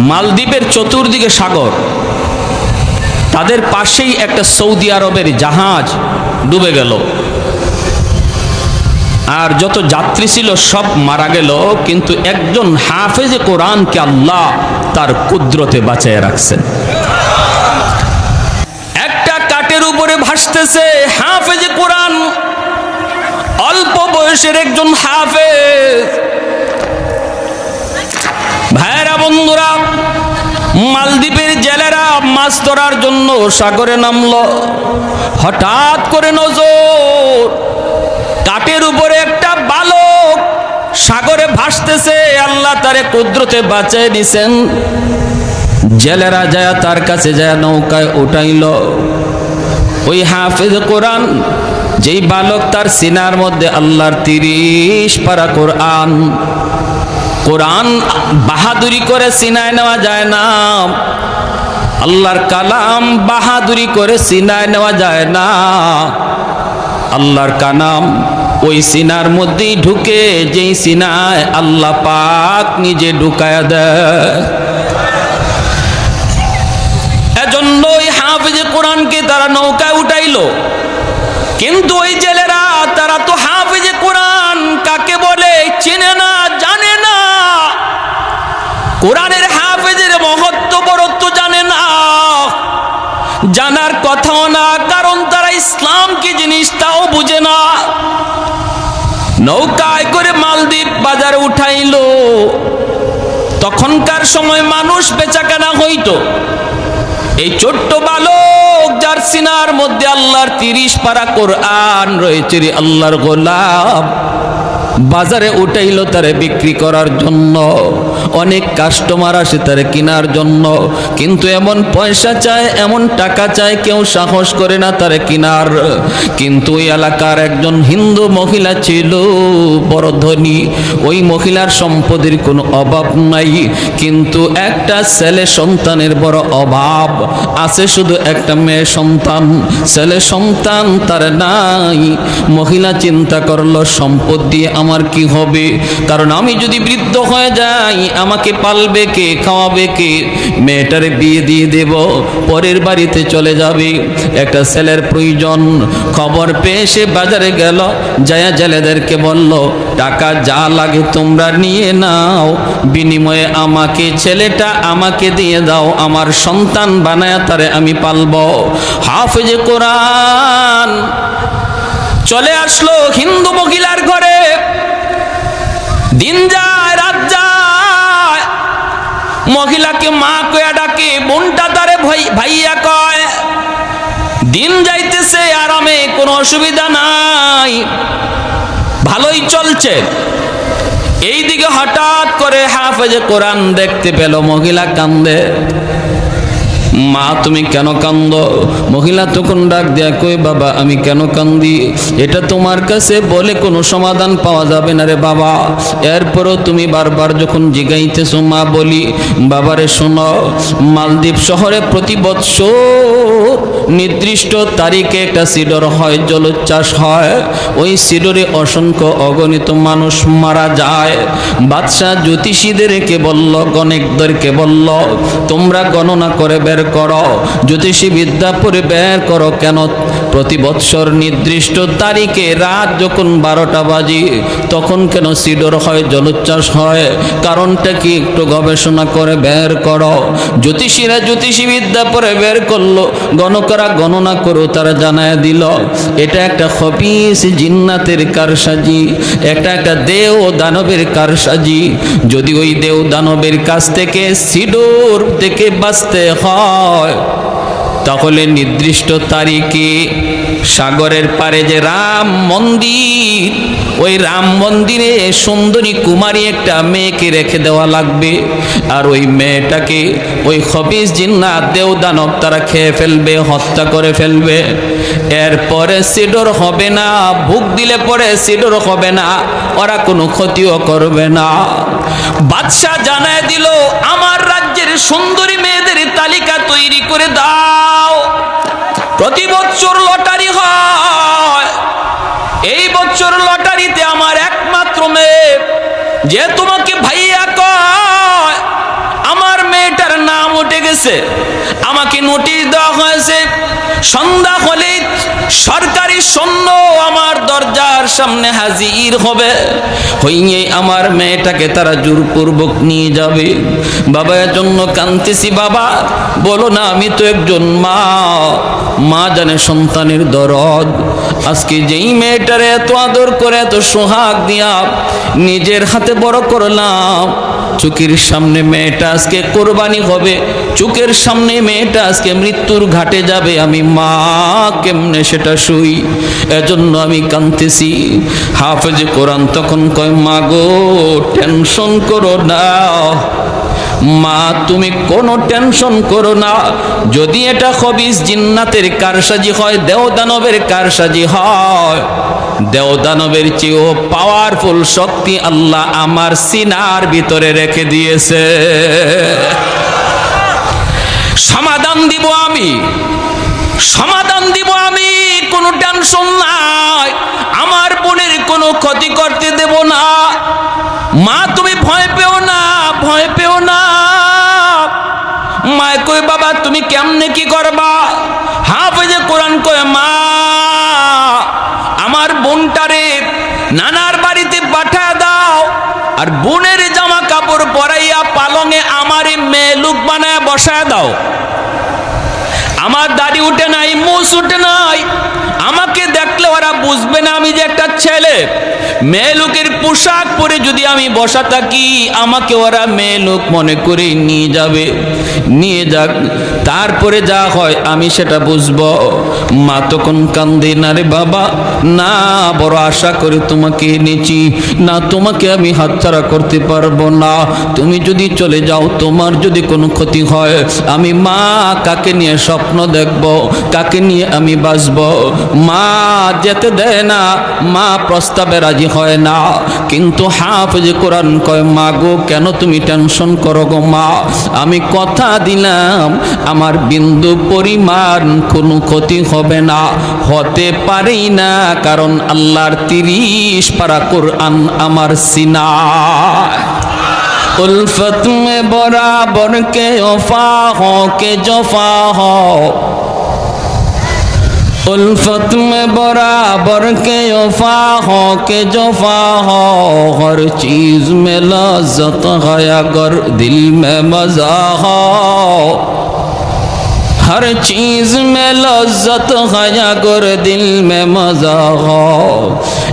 মালদ্বীপের চতুর্দিকে সাগর, তাদের পাশেই একটা সৌদি আরবের জাহাজ ডুবে গেল, আর যত যাত্রী ছিল সব মারা গেল, কিন্তু একজন হাফেজে কোরআনকে আল্লাহ তার কুদরতে বাঁচিয়ে রাখছেন। একটা কাঠের উপরে ভাসতেছে হাফেজে কোরআন, অল্প বয়সের একজন হাফেজ। ভাইরা বন্ধুরা, মালদ্বীপের জেলেরা মাছ ধরার জন্য সাগরে নামলো। হঠাৎ করে নজর, কাঠের উপরে একটা বালক সাগরে ভাসতেছে, আল্লাহ তারে কুদরতে বাঁচিয়ে দিছেন। জেলেরা যায় তার কাছে যায় নৌকায় উঠাইল। ওই হাফেজ কোরআন, যেই বালক, তার সিনার মধ্যে আল্লাহর 30 পারা কোরআন। কোরআন বাহাদুরি করে সিনায় নেওয়া যায় না, আল্লাহর কালাম বাহাদুরি করে সিনায় নেওয়া যায় না। আল্লাহর কালাম ওই সিনার মধ্যেই ঢুকে, যেই সিনায় আল্লাহ পাক নিজে ঢুকায়া দেয়। এজন্য ওই হাফেজে কোরআনকে তারা নৌকায় উঠাইলো। কিন্তু ওই জেলেরা, তারা তো হাফেজে কোরআন কাকে বলে চেনে না, জানে না। কোরআনের হাফেজের মহত্ব বরত্ব জানে না, জানার কথাও না, কারণ তারা ইসলাম কি জিনিস তাও বুঝে না। নৌকায় করে মালদ্বীপ বাজারে উঠাইলো। তখনকার সময় মানুষ বেচাকেনা হইতো। এই ছোট্ট বালক, যার সিনার মধ্যে আল্লাহর 30 পারা কোরআন রয়েছে, রে আল্লাহর গোলাম, বাজারে উঠাইলো তারে বিক্রি করার জন্য। অনেক কাস্টমার আসে তারে কেনার জন্য, কিন্তু এমন পয়সা চায়, এমন টাকা চায়, কেউ সাহস করে না তারে কেনার। কিন্তু ওই এলাকার একজন হিন্দু মহিলা ছিল, বড় ধনী। ওই মহিলার সম্পদের কোনো অভাব নাই, কিন্তু একটা ছেলে সন্তানের বড় অভাব আছে, শুধু একটা মেয়ে সন্তান। ছেলে সন্তান তার নাই। মহিলা চিন্তা করলো, সম্পদ দিয়ে আমার কি হবে? কারণ আমি যদি বৃদ্ধ হয়ে যাই, আমাকে পালবে কে, খাওয়াবে কে? মেয়েটারে বিয়ে দিয়ে দেব, পরের বাড়িতে চলে যাবে। একটা ছেলের প্রয়োজন। খবর পেয়ে সে বাজারে গেল, যায়া জেলেদেরকে বলল, টাকা যা লাগে তোমরা নিয়ে নাও, বিনিময়ে আমাকে, ছেলেটা আমাকে দিয়ে দাও, আমার সন্তান বানায়া তারে আমি পালব। হাফেজে কোরআন চলে আসলো হিন্দু মহিলার ঘরে। দিন যায় রাত যায়, মহিলাকে মা কয়া ডাকে, বোনটা তারে ভাইয়া কয়। দিন যাইতেছে আরামে, কোনো অসুবিধা নাই, ভালোই চলছে। এইদিকে হঠাৎ করে হাফেজে কোরআন দেখতে পেল মহিলা কান্দে। মা তুমি কেন কান্দ? মহিলা তখন ডাক দেয়া কই, বাবা আমি কেন কান্দি? এটা তোমার কাছে বলে কোনো সমাধান পাওয়া যাবে না রে বাবা। এরপরও তুমি বারবার যখন জিগাইতেছো, মা বলি, বাবারে শোনো, মালদ্বীপ শহরে প্রতি বৎসর নির্দিষ্ট তারিখে একটা সিডর হয়, জলোচ্ছ্বাস হয়। ওই সিডরে অসংখ্য অগণিত মানুষ মারা যায়। বাদশাহ জ্যোতিষীদেরকে বলল, গণকদেরকে বলল, তোমরা গণনা করে বের করো, জ্যোতিষী বিদ্যা পড়ে বের করো, কেন প্রতি বৎসর নির্দিষ্ট তারিখে রাত যখন 12টা বাজে তখন কেন সিডর হয়, জলোচ্ছ্বাস হয়? কারণটা কি একটু গবেষণা করে বের করো। জ্যোতিষীরা জ্যোতিষী বিদ্যা পড়ে বের করলো, গণকরা গণনা করো, তারা জানায় দিল এটা একটা খবিস জিন্নাতের কারসাজি, একটা দেও দানবের কারসাজি। যদি ওই দেও দানবের কাছ থেকে সিডর থেকে বাঁচতে হয়, তাহলে নির্দিষ্ট তারিখে সাগরের পারে যে রাম মন্দির, ওই রাম মন্দিরে সুন্দরী কুমারী একটা মেয়েকে রেখে দেওয়া লাগবে। আর ওই মেয়েটাকে ওই খবিস জিন্নাত দেও দানব তারা খেয়ে ফেলবে, হত্যা করে ফেলবে। এরপরে সিডর হবে না, ভুক দিলে পরে সিডর হবে না, ওরা কোনো ক্ষতিও করবে না। বাদশাহ জানায় দিল, আমার রাজ্যের সুন্দরী মেয়েদের তালিকা তৈরি করে দাও। প্রতি বছর লটারি হয়, এই বছর লটারিতে আমার একমাত্র মেয়ে যে তোমাকে ভাইয়া কয়, আমার মেয়েটা গেছে, আমাকে নোটিশ দেওয়া হয়েছে সন্ধ্যা হলে সরকারি সৈন্য আমার দরজার সামনে হাজির হবে, হইয়ে আমার মেয়েটাকে তারা জোরপূর্বক নিয়ে যাবে। বাবা জন্য কাঁদতেছি, বাবা বলো না আমি তো একজন মা, মা জানে সন্তানের দরদ। আজকে যেই মেয়েটারে এত আদর করে এত সোহাগ দিয়া নিজের হাতে বড় করলাম, চোখের সামনে মেয়েটা আজকে কোরবানি হবে, চোখের সামনে মেয়েটা আজকে মৃত্যুর ঘাটে যাবে, আমি মা কেমনে সেটা শুই? এজন্য আমি কাঁদতেছি। হাফেজ কোরআন তখন কয়, মা গো টেনশন করো না মা, তুমি কোনো টেনশন করো না। যদি এটা খবিস জিন্নাতের কারসাজি হয়, দেও দানবের কারসাজি হয়, দেও দানবের চেয়েও পাওয়ারফুল শক্তি আল্লাহ আমার সিনার ভিতরে রেখে দিয়েছে। সমাধান দিব আমি, সমাধান দিব আমি, কোনো টেনশন নাই। আমার বোনের কোনো ক্ষতি করতে দেব না। মা তুমি ভয় পেও না, ভয় পেও না। মা কই, বাবা তুমি কেমনে কি করবা? হাফেজে কোরআন কয়, মা আমার বোনটারে নানার বাড়িতে পাঠায় দাও, আর বোনের জামা কাপড় পরাইয়া পালঙে আমার মেয়ে লোক বানায় বসায় দাও। আমার দাড়ি উঠে নাই, মুছ উঠে নাই, আমাকে দেখলে ওরা বুঝবে না আমি যে একটা ছেলে। মেয়ে লোকের পোশাক পরে যদি আমি বসা থাকি, আমাকে ওরা মেয়ে লোক মনে করে নিয়ে যাবে। নিয়ে যাক, তারপরে যা হয় আমি সেটা বুঝবো। মা তখন কান্দে, না রে বাবা না, বড় আশা করে তোমাকে এনেছি, না তোমাকে আমি হাতছাড়া করতে পারবো না। তুমি যদি চলে যাও, তোমার যদি কোনো ক্ষতি হয়, আমি মা কাকে নিয়ে স্বপ্ন দেখব, কাকে নিয়ে আমি বাঁচব? মা যেতে দেয় না, মা প্রস্তাবে রাজি হয় না। কিন্তু হাফেজ কোরআন কয়, মা গো কেন তুমি টেনশন করো গো মা, আমি কথা দিলাম আমার বিন্দু পরিমাণ কোনো ক্ষতি হবে না, হতে পারেই না, কারণ আল্লাহর 30 পারা কোরআন আমার সিনায়। उल्फत में बराबर के वफा हो के जफा हो, उल्फत में बराबर के वफा हो के जफा हो, हर चीज में लज्जत है अगर दिल में मजा हो, हर चीज में लज्जत है अगर दिल में मजा हो,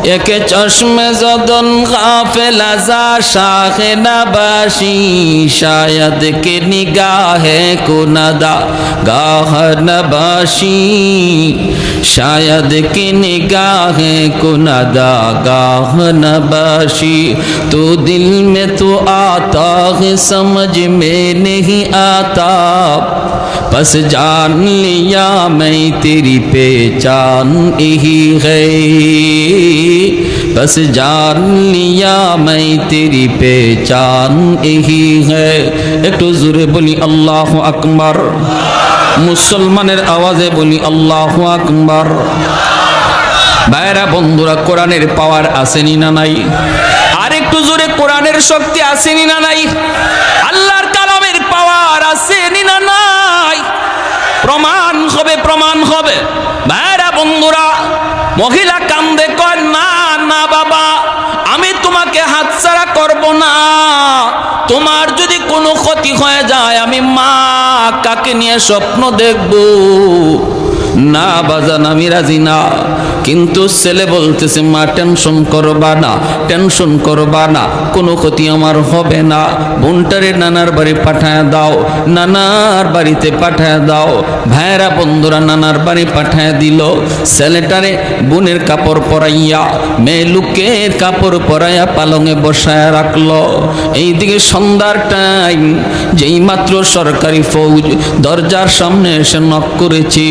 एक चश्मे ज़दन गाफिल अज़ा शाख नबाशी, शायद के निगाहे कुनदा गाह नबाशी, शायद के निगाहे कुनदा गाह नबाशी, तो दिल में तो आता है समझ में नहीं आता, बस जान लिया मैं तेरी पहचान यही है, बस जान लिया मैं तेरी पहचान यही है। একটু জোরে বলি আল্লাহু আকবার, মুসলমানের আওয়াজে বলি আল্লাহু আকবার। ভাইরা বন্ধুরা, কোরআনের পাওয়ার আসেনি না নাই? আর একটু জোরে, কোরআনের শক্তি আসেনি না নাই? আল্লাহর কালামের পাওয়ার আসেনি না নাই? প্রমাণ হবে, প্রমাণ হবে। ভাইরা বন্ধুরা, মহিলা কান্দে কয়, না না বাবা, আমি তোমাকে হাতছাড়া করব না। তোমার যদি কোনো ক্ষতি হয়ে যায়, আমি মা কাকে নিয়ে স্বপ্ন দেখব? না বাজান, আমি রাজি না। কিন্তু ছেলে বলতেছে, মা টেনশন করবা না, টেনশন করবা না, কোনো ক্ষতি আমার হবে না। বোনটারে নানার বাড়ি পাঠায় দাও, নানার বাড়িতে পাঠায় দাও। ভাইরা বন্ধুরা, নানার বাড়ি পাঠায় দিল। ছেলেটারে বোনের কাপড় পরাইয়া, মেয়ে লোকের কাপড় পরাইয়া পালঙে বসায় রাখলো। এইদিকে সন্ধ্যার টাইম, যেই মাত্র সরকারি ফৌজ দরজার সামনে এসে নক করেছে,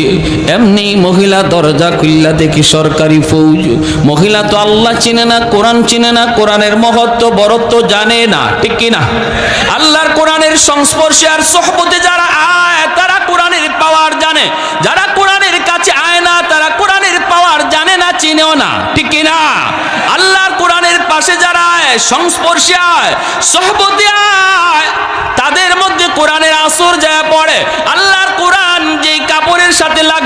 এমনি মহিলা দরজা খুললা, দেখি সরকারি ফৌজ। মহিলা তো আল্লাহ চিনে না, কোরআন চিনে না, কোরআনের মহত্ব বরত্ব জানে না, ঠিক কিনা? আল্লাহর কোরআনের সংস্পর্শে আর সোহবতে যারা আয়, তারা কোরআনের পাওয়ার জানে। যারা কোরআনের কাছে আয় না, তারা কোরআনের পাওয়ার জানে না, চিনেও না, ঠিক কিনা? আল্লাহর কোরআনের পাশে যারা আয়, সংস্পর্শে আয়, সোহবতে আয়, তাদের মধ্যে কোরআনের আসর যায় পড়ে।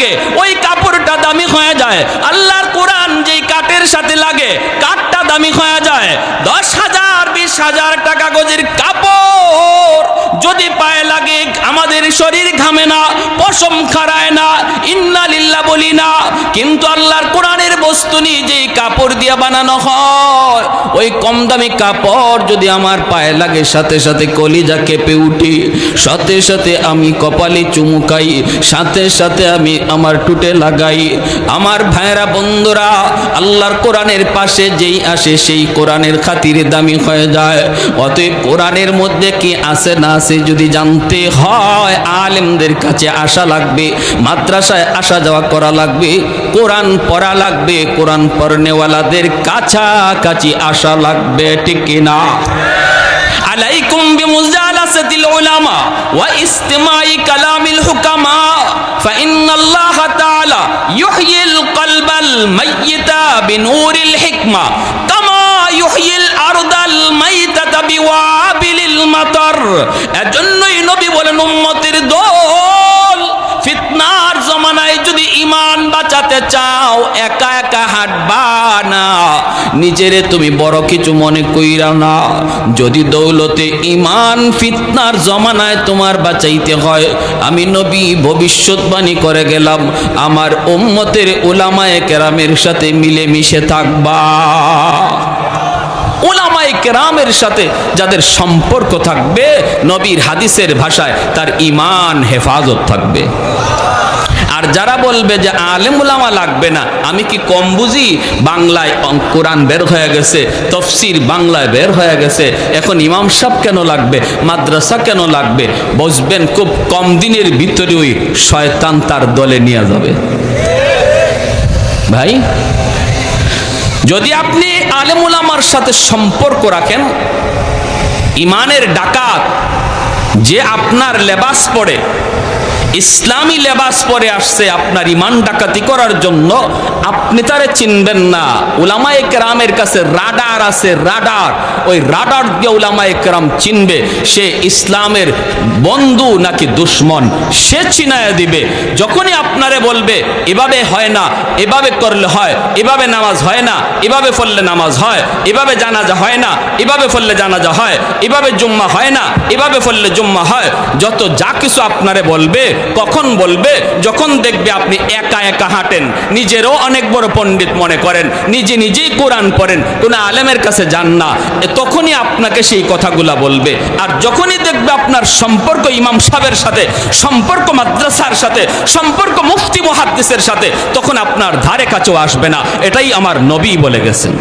লাগে ওই কাপড়টা দামি হয়ে যায়। আল্লাহর কোরআন যেই কাঠের সাথে লাগে কাঠটা দামি হয়ে যায়। 10,000 20,000 টাকা গজের কাপড় যদি পায়ে লাগে আমাদের শরীর ঘামে না, পশম খাড়ায় না, ইন্না লিল্লাহ বলি না। কিন্তু আল্লাহর কোরআনের বস্তু নিয়ে যেই কাপড় দিয়ে বানানো হয় ওই কম দামি কাপড় যদি আমার পায়ে লাগে সাথে সাথে কলিজা কেঁপে উঠি, সাথে সাথে আমি কপালে চুমুকাই, সাথে সাথে আমি আমার টুটে লাগাই। আমার ভাইরা বন্ধুরা, আল্লাহর কোরআনের পাশে যেই আসে সেই কোরআনের খাতিরে দামি হয়ে যায়। অতএব কোরআনের মধ্যে কি আছে না আছে যদি জানতে হয় আলেমদের কাছে আসা লাগবে, মাদ্রাসায় আসা যাওয়া করা লাগবে, কোরআন পড়া লাগবে, কোরআন পড়নেওয়ালাদের কাছাকাছি আসা লাগবে, ঠিক কিনা? আলাইকুম বিমুজালাসাতিল উলামা ওয়া ইসতিমাই কালামিল হুকামা ফাইন্নাল্লাহা তাআলা ইউহয়িল কলবাল মাইয়িতা বিনূরিল হিকমা কামা ইউহয়িল আরদাল মাইতাতা বিওয়াবিলিল মাতার। এজন্যই নবী বলেন উম্মতের দল, ফিতনার জমানায় যদি ঈমান বাঁচাতে চাও একা একা হাঁটবা না, নিজেরে তুমি বড় কিছু মনে কইরা না। যদি দৌলতে ঈমান ফিতনার জমানায় তোমার বাঁচাইতে হয়, আমি নবী ভবিষ্যৎবাণী করে গেলাম আমার উম্মতের উলামায়ে কেরামের সাথে মিলেমিশে থাকবা। উলামায়ে কেরামের সাথে যাদের সম্পর্ক থাকবে নবীর হাদিসের ভাষায় তার ঈমান হেফাজত থাকবে। আর যারা বলবে যে আলেম উলামা লাগবে না, আমি কি কম বুঝি? বাংলায় কোরআন বের হয়ে গেছে, তফসির বাংলায় বের হয়ে গেছে, এখন ইমাম সাহেব কেন লাগবে, মাদ্রাসা কেন লাগবে? বুঝবেন খুব কম দিনের ভিতরে ওই শয়তান তার দলে নিয়ে যাবে। ভাই, যদি আপনি আলেম উলামার সাথে সম্পর্ক রাখেন, ইমানের ডাকাত যে আপনার লেবাস পরে, ইসলামী লেবাস পরে আসছে আপনার ইমান ডাকাতি করার জন্য, আপনি তারে চিনবেন না। উলামায়ে কেরামের কাছে রাডার আছে, রাডার। ওই রাডার দিয়ে উলামায়ে কেরাম চিনবে সে ইসলামের বন্ধু নাকি দুশ্মন, সে চিনায়া দিবে। যখনই আপনারে বলবে এভাবে হয় না, এভাবে করলে হয়, এভাবে নামাজ হয় না, এভাবে পড়লে নামাজ হয়, এভাবে জানাজা হয় না, এভাবে পড়লে জানাজা হয়, এভাবে জুম্মা হয় না, এভাবে পড়লে জুম্মা হয়, যত যা কিছু আপনারে বলবে, কখন বলবে? যখন দেখবে আপনি একা একা হাঁটেন, নিজেরও অনেক বড় পণ্ডিত মনে করেন, নিজে নিজেই কোরআন পড়েন, কোনো আলেমের কাছে যান না, তখনই আপনাকে সেই কথাগুলা বলবে। আর যখনই দেখবে আপনার সম্পর্ক ইমাম সাহেবের সাথে, সম্পর্ক মাদ্রাসার সাথে, সম্পর্ক মুফতি মুহাদ্দিসের সাথে, তখন আপনার ধারে কাছেও আসবে না। এটাই আমার নবী বলে গেছেন,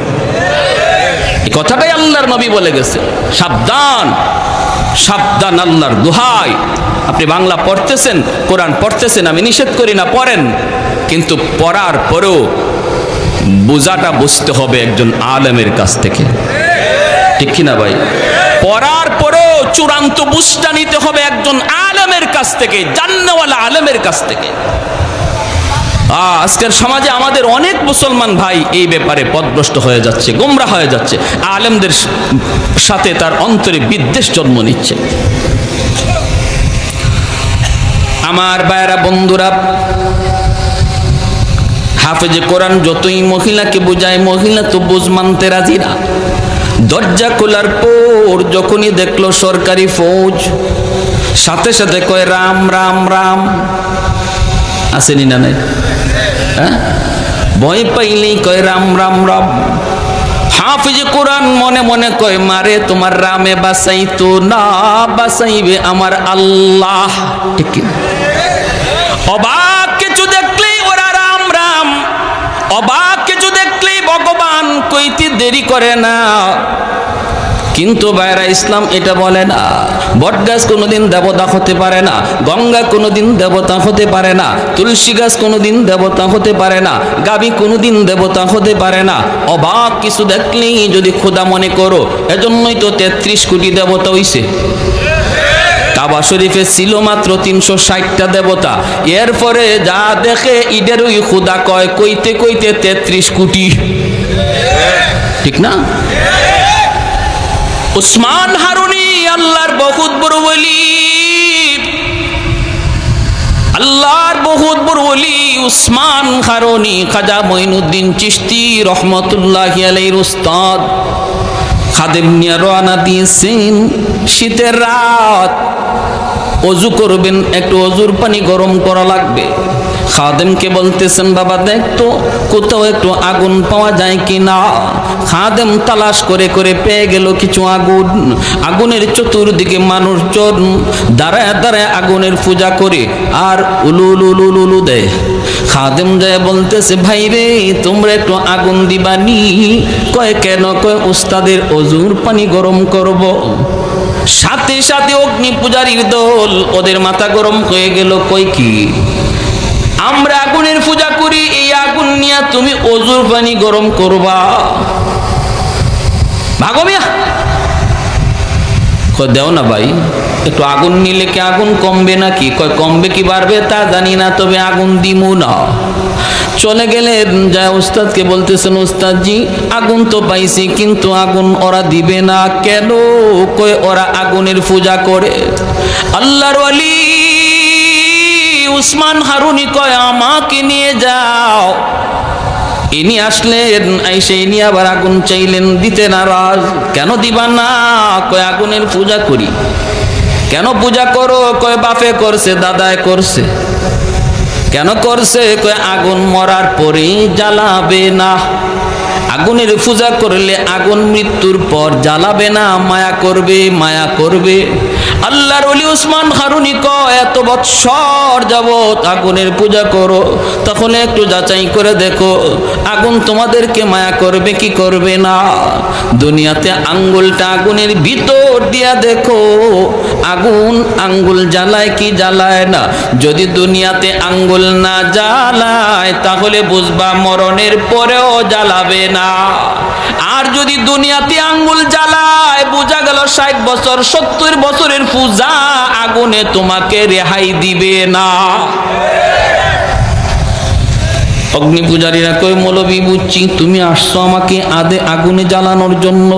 এই কথাটাই আল্লাহর নবী বলে গেছে। সাবধান, সাবধান, আল্লাহর দোহাই। আপনি বাংলা পড়তেছেন, কোরআন পড়তেছেন, আমি নিষেধ করি না, পড়েন, কিন্তু পড়ার পরেও বোঝাটা বুঝতে হবে একজন আলেমের কাছ থেকে, ঠিক কিনা ভাই? পড়ার পরেও চূড়ান্ত বুঝটা নিতে হবে একজন আলেমের কাছ থেকে, জান্নাওয়ালা আলেমের কাছ থেকে। আজকের সমাজে আমাদের অনেক মুসলমান ভাই এই ব্যাপারে পথভ্রষ্ট হয়ে যাচ্ছে, গোমরা হয়ে যাচ্ছে, আলেমদের সাথে তার অন্তরে বিদ্বেষ জন্ম নিচ্ছে। আমার ভাইরা বন্ধুরা, হাফেজে কোরআন যতই মহিলাকে বোঝায়, মহিলা তো বুঝ মানতে রাজি না। দরজা খোলার পর যখনই দেখলো সরকারি ফৌজ, সাথে সাথে কয় রাম রাম রাম। আসেনি না নাই? হ্যাঁ, ভয় পাইলেই কয় রাম রাম রাম। হাফেজে কোরআন মনে মনে কয় মারে তোমার রামে বাঁচাইতো না, বাঁচাইবে আমার আল্লাহ। ঠিক, অবাক কিছু দেখলেই ওরা রাম রাম, অবাক কিছু দেখলেই ভগবান কইতে দেরি করে না। কিন্তু ভাইরা, ইসলাম এটা বলে না। বটগাছ কোনোদিন দেবতা হতে পারে না, গঙ্গা কোনোদিন দেবতা হতে পারে না, তুলসী গাছ কোনোদিন দেবতা হতে পারে না, গাবি কোনোদিন দেবতা হতে পারে না। অবাক কিছু দেখলেই যদি খোদা মনে করো, এজন্যই তো 33 কোটি দেবতা হইছে। কাবা শরীফে ছিল মাত্র 360টা দেবতা, এরপরে যা দেখে ইডের ওই খোদা কয়, কইতে কইতে 33 কোটি। ঠিক না? উসমান হারুনি আল্লাহর বহুত বড় ওলি, আল্লাহর বহুত বড় ওলি। উসমান হারুনি খাজা মঈনুদ্দিন চিশতি রহমতুল্লাহি আলাইহির উস্তাদ খাদেম নিয়ে রওনা দিয়েছেন। শীতের রাত, অজু করবেন, একটু অজুর পানি গরম করা লাগবে। খাদেমকে বলতেছেন, বাবা দেখ তো কোথাও একটু আগুন পাওয়া যায় কি না। খাদেম তালাশ করে করে পেয়ে গেল কিছু আগুন। আগুনের চতুর্দিকে মানুষজন দাঁড়ায় দাঁড়ায় আগুনের পূজা করে আর উলু উলু উলু উলু দেয়। খাদেম যায় বলতেছে, ভাই রে তোমরা একটু আগুন দিবানি? কয় কেন? কয় উস্তাদের অজুর পানি গরম করব। সাথে সাথে অগ্নি পূজারীর দল, ওদের মাথা গরম হয়ে গেল। কই কি আমরা আগুনের পূজা করি, এই আগুন নিয়ে তুমি অজুর পানি গরম করবা? ভাগো মিয়া। কয় দেও না ভাই, একটু আগুন নিলে কি আগুন কমবে নাকি? কয় কমবে কি বাড়বে তা জানি না, তবে আগুন দিমু না। চলে গেলেন, যায় উস্তাদকে বলতেছেন, উস্তাদজি আগুন তো পাইছি, কিন্তু আগুন ওরা দিবে না কেন? কয় ওরা আগুনের পূজা করে। আল্লাহর ওয়ালি উসমান হারুনি কয় আমাকে নিয়ে যাও। ইনি আসলেন, আইসে ইনি আবার আগুন চাইলেন, দিতে নারাজ। কেন দিবা না? কয় আগুনের পূজা করি। কেন পূজা করো? কয় বাপে করছে, দাদায় করছে। কেন করছে? কয় আগুন মরার পরে জ্বালাবে না। আগুনের পূজা করলে আগুন মৃত্যুর পর জ্বালাবে না, মায়া করবে, মায়া করবে। আল্লাহর ওলি উসমান হারুনি কয় এত বৎসর যাবত আগুনের পূজা করো, তখন একটু যাচাই করে দেখো আগুন তোমাদেরকে মায়া করবে কি করবে না। দুনিয়াতে আঙ্গুলটা আগুনের ভিতর দিয়া দেখো, আগুন আঙ্গুল জ্বালায় কি জ্বালায় না। যদি দুনিয়াতে আঙ্গুল না জ্বালায় তাহলে বুঝবা মরণের পরেও জ্বালাবে না। আর যদি দুনিয়াতে আঙ্গুল জ্বালায়, বোঝা গেল 60 বছর 70 বছরের পূজা আগুনে তোমাকে রেহাই দিবে না। অগ্নি পূজারীরা কই মৌলবী বুঝছি তুমি আসছো আমাকে আগুনে জ্বালানোর জন্য।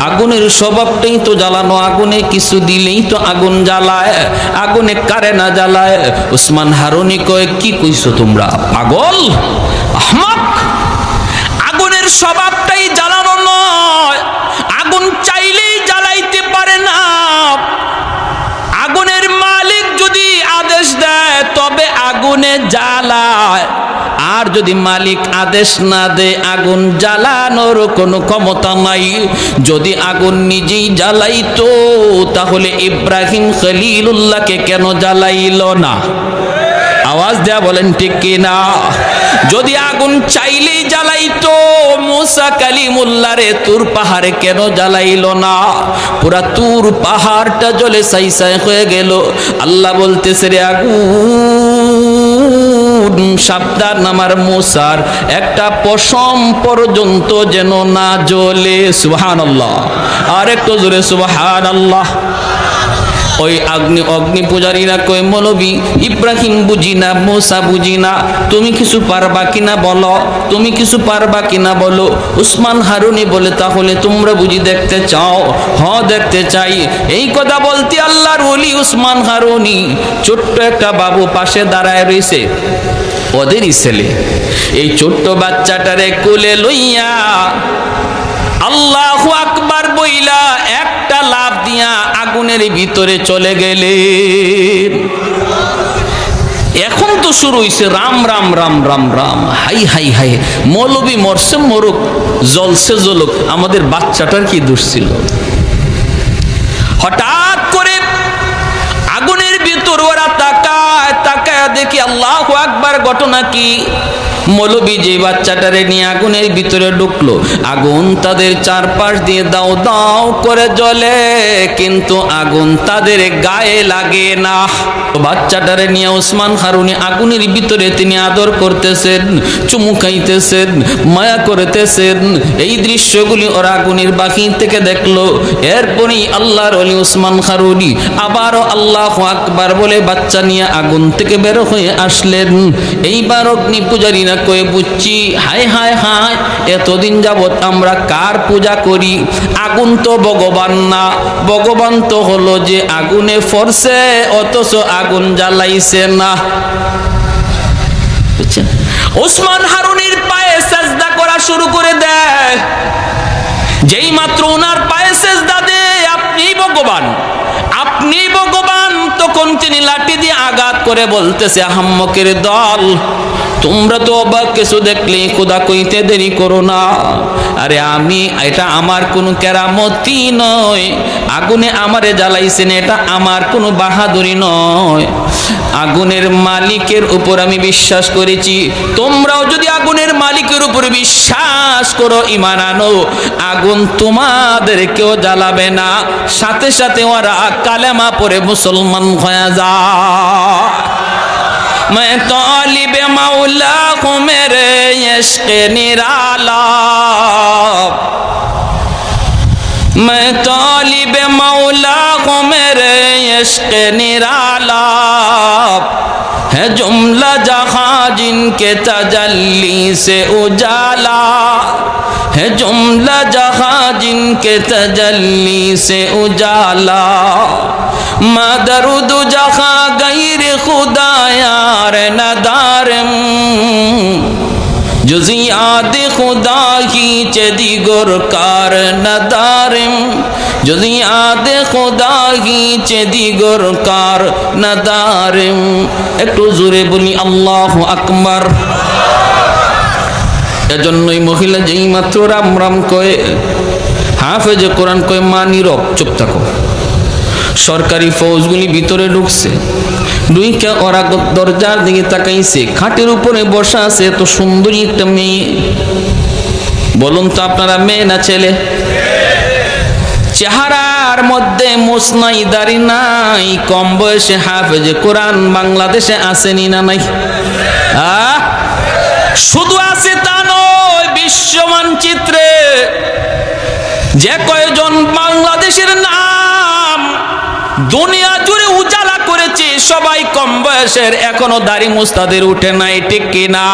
আগুনের স্বভাবটাই তো জ্বালানো, আগুনে কিছু দিলেই তো আগুন জ্বালায়, আগুনে কারে না জ্বালায়। উসমান হারুনি কয় কি কইছো তোমরা পাগল আহমাক? আগুনের স্বভাবটাই জ্বালানো নয়, আগুন চাইলেই জ্বালাইতে পারে না। আগুনের মালিক যদি আদেশ দেয় তবে আগুনে জ্বালায়, আর যদি মালিক আদেশ না দেয় আগুন জ্বালানোর কোনো ক্ষমতা নাই। যদি আগুন নিজেই জ্বালাইতো তাহলে ইব্রাহিম খলিলুল্লাহকে কেন জ্বালাইল না? আওয়াজ দেয়া বলেন ঠিক কিনা? যদি আগুন চাইলেই জ্বালাইতো মুসা কালিমুল্লাহ রে তুর পাহাড়ে কেন জ্বালাইল না? পুরা তুর পাহাড়টা জ্বলে ছাই ছাই হয়ে গেল। আল্লাহ বলতেছে রে আগুন সাবধান, আমার মুসার একটা পশম পর্যন্ত যেন না জ্বলে। সুবহানাল্লাহ, আর একটু জোরে সুবহানাল্লাহ। ওই অগ্নি পূজারীরা কই মৌলবী ইব্রাহিম বুঝি না, মুসা বুঝি না, তুমি কিছু পারবা কিনা বলো, তুমি কিছু পারবা কিনা বলো। উসমান হারুনি বলে তাহলে তোমরা বুঝি দেখতে চাও? হ দেখতে চাই। এই কথা বলতে আল্লাহর ওলি উসমান হারুনি ছোট্ট একটা বাবু পাশে দাঁড়ায় রয়েছে, ওদেরই ছেলে। এই ছোট্ট বাচ্চাটারে কোলে লইয়া আল্লাহু আকবার বইলা একটা লাফ দিয়া আগুনের ভিতরে চলে গেলেন। এখন তো শুরু হইছে Ram Ram Ram Ram Ram, high high high, মৌলবী মরছে মরুক, জ্বলছে জ্বলুক, আমাদের বাচ্চাটার কি দোষ ছিল? হঠাৎ করে আগুনের ভিতর ওরা তাকায় তাকায় দেখি আল্লাহু আকবার, ঘটনা কি? মৌলবী যে বাচ্চাটারে নিয়ে আগুনের ভিতরে ঢুকলো, আগুন তাদের চারপাশ দিয়ে দাও দাও করে জ্বলে, কিন্তু আগুন তাদের গায়ে লাগে না। বাচ্চাটারে নিয়ে উসমান হারুনি আগুনের ভিতরে তিনি আদর করতেছেন, চুমু খাইতেছেন, মায়া করতেছেন। এই দৃশ্যগুলি ওরা আগুনের বাকি থেকে দেখলো। এরপরই আল্লাহর ওলি উসমান হারুনি আবারও আল্লাহু আকবার বলে বাচ্চা নিয়ে আগুন থেকে বের হয়ে আসলেন। এইবার অগ্নি পূজারীরা কয়ে বুঝছি, হায় হায় হায়, এতদিন যাবৎ আমরা কার পূজা করি? আগুন তো ভগবান না, ভগবান তো হলো যে আগুনে ফরছে অথচ আগুন জ্বালাইছে না। বুঝছেন? ওসমান হারুনির পায়ে সেজদা করা শুরু করে দেয়। যেই মাত্র ওনার পায়ে সেজদা দেয়, আপনি ভগবান, আপনি ভগবান, তখন তিনি লাঠি দিয়ে আঘাত করে বলতেছে, আহাম্মকের দল, তোমরা তো অবাক কিছু দেখলে খোদা কইতে দেরি করো না। আরে এটা আমার কোনো কেরামতি নয়, আগুনে আমারে জ্বালাইছেন, এটা আমার কোনো বাহাদুরি নয়। আগুনের মালিকের উপর আমি বিশ্বাস করেছি, তোমরাও যদি আগুনের মালিকের উপর বিশ্বাস করো, ঈমান আনো, আগুন তোমাদেরকেও জ্বালাবে না। সাথে সাথে ওরা কালেমা পড়ে মুসলমান হয়ে যায়। मैं तालिब मौला हूँ मेरे इश्क निराला, मैं तालिब मौला हूँ मेरे इश्क निराला, है जुमला जहाँ जिनके तजल्ली से उजाला, है जुमला जहाँ जिनके तजल्ली से उजाला, मदरुद जहाँ गैर खुदा यार नदारम, जुज़ियात खुदा ही चदिगुर कार नदारम, जुज़ियात खुदा ही चदिगुर कार नदारम। একটু জোরে বলি আল্লাহু আকবার। এজন্যই মহিলা যেই মাত্র রাম রাম কয়ে, হাফেজে কোরআন কয়ে, মা নীরব, চুপ থাকো। সরকারি ফৌজগুলি ভিতরে ঢুকছে, দুইটা ওরা দরজার দিকে তাকাইছে, খাটের উপরে বসা আছে এত সুন্দরী একটা মেয়ে। বলুন তো আপনারা, মেয়ে না ছেলে? চেহারার মধ্যে মোছ নাই, দাড়ি নাই, কম বয়সে হাফেজে কোরআন বাংলাদেশে আসেনি না নাই? শুধু আছে তা নয়, বিশ্ব মানচিত্রে যে কয়জন বাংলাদেশের নাম দুনিয়া জুড়ে উজালা করেছে, সবাই কম বয়সের, এখনো দাড়ি মুস্তাদের উঠে নাই, ঠিক কিনা?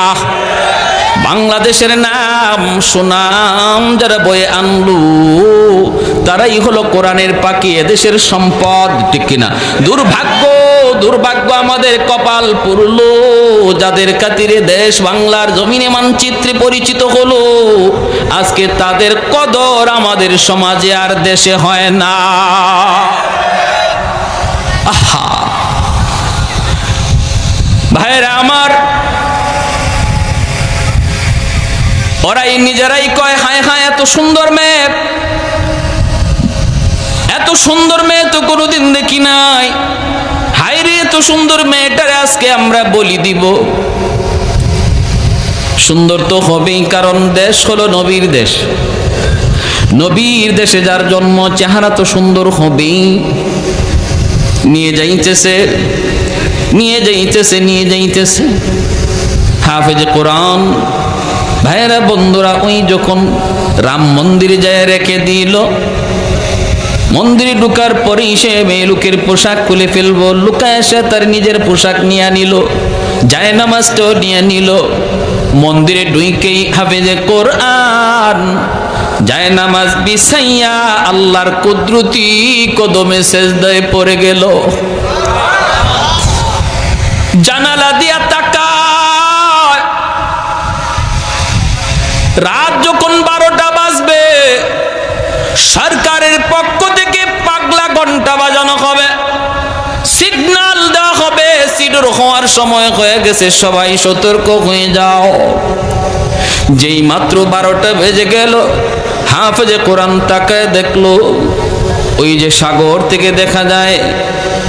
বাংলাদেশের নাম সুনাম যারা বয়ে আনলো, তারাই হলো কোরআনের পাখি, এদেশের সম্পদ, ঠিক কিনা? দুর্ভাগ্য, দুর্ভাগ্য আমাদের কপাল পুরলো, যাদের খাতিরে দেশ বাংলার জমিনে মানচিত্রে পরিচিত হলো, আজকে তাদের কদর আমাদের সমাজে আর দেশে হয় না। আহা ভাইরা আমার, ওরাই নিজেরাই কয়, হায় হায় এত সুন্দর মেয়ে, এত সুন্দর মেয়ে তো কোনোদিন দেখি নাই, হায় রে এত সুন্দর মেয়েটারে আজকে আমরা বলি দিব। সুন্দর তো হবেই, কারণ দেশ হলো নবীর দেশ, নবীর দেশে যার জন্ম, চেহারা তো সুন্দর হবেই। নিয়ে যাইতেছে, নিয়ে যাইতেছে, নিয়ে যাইতেছে হাফেজ কোরআন। ভাইরা বন্ধুরা, ওই যখন রাম মন্দিরে যায় রেখে দিল, মন্দিরে ঢুকার পরেই সে মেয়ে লোকের পোশাক খুলে ফেলবো, লুকায় এসে তার নিজের পোশাক নিয়ে নিল, যায় নামাজটাও নিয়ে নিল। মন্দিরে ঢুকেই হাফেজে কোরআন যায় নামাজ বিছাইয়া আল্লাহর কুদরতি কদমে সেজদায় পড়ে গেল। জানালা দিয়া তাকায়, রাত যখন 12টা বাজবে, সরকারের পক্ষ থেকে পাগলা ঘন্টা বাজানো হবে, সিগন্যাল দেওয়া হবে, সিডর হওয়ার সময় হয়ে গেছে, সবাই সতর্ক হয়ে যাও। যেই মাত্র 12টা বেজে গেল, হাফেজে কোরআন তাকায় দেখলো, ওই যে সাগর থেকে দেখা যায়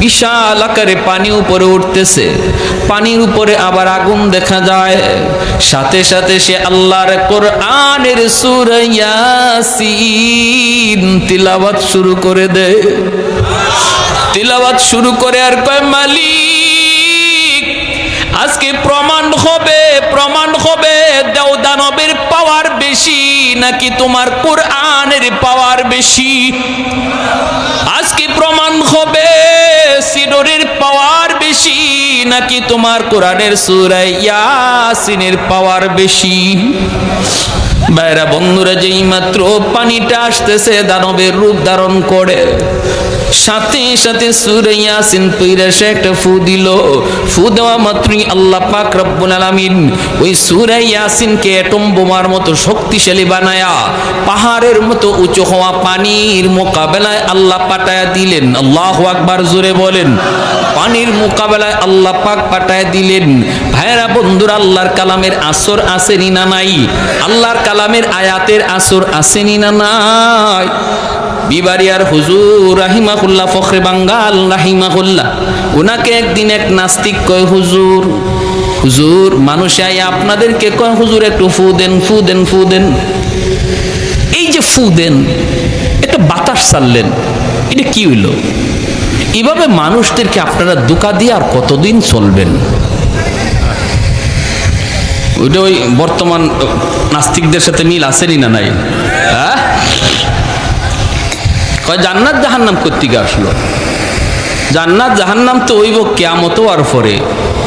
বিশাল আকারে পানি উপরে উঠতেছে, পানির উপরে আবার আগুন দেখা যায়। সাথে সাথে সে আল্লাহর কোরআনের সূরা ইয়াসিন তিলাওয়াত শুরু করে দেয়। তিলাওয়াত শুরু করে আর কয়, মালিক আজকে প্রমাণ হবে, প্রমাণ হবে দেও দানবের পাওয়ার বেশি নাকি তোমার কোরআনের পাওয়ার বেশি। আজকে প্রমাণ হবে সিডরের পাওয়ার বেশি নাকি তোমার কোরআনের সূরা ইয়াসিনের পাওয়ার বেশি। ভাইরা বন্ধুরা, যেই মাত্র পানিটা আসতেছে দানবের রূপ ধারণ করে, সাথে সাথে সূরা ইয়াসিন পড়ে সে একটা ফু দিল। ফু দেওয়া মাত্রই আল্লাহ পাক রব্বুল আলামিন ওই সূরা ইয়াসিনকে অ্যাটম বোমার মতো শক্তিশালী বানায়া পাহাড়ের মতো উঁচু হওয়া পানির মোকাবেলায় আল্লাহ পাঠায়া দিলেন। আল্লাহু আকবার, জোরে বলেন। পানির মোকাবেলায় আল্লাহ পাক পাঠায়া দিলেন। ভাইরা বন্ধুরা, আল্লাহর কালামের আসর আসেনি না নাই? আল্লাহর কালামের আয়াতের আসর আসেনি না নাই? বিবারিয়ার হুজুর রাহিমাহুল্লাহ, ফখরে বাঙ্গাল রাহিমাহুল্লাহ, ওনাকে একদিন এক নাস্তিক কয়, হুজুর হুজুর মানুষে আই আপনাদেরকে কয় হুজুর একটু ফু দেন, ফু দেন, ফু দেন। এই যে ফু দেন, একটা বাতাস ছাড়লেন, এটা কি হইল? এভাবে মানুষদেরকে আপনারা ধোঁকা দিয়ে আর কতদিন চলবেন? ওইটা ওই বর্তমান নাস্তিকদের সাথে মিল আসেনি না নাই? হ্যাঁ, জান্নাত জাহান্নাম কোত্থেকে আসলো? জান্নাত জাহান্নাম তো হইব কিয়ামত আর পরে।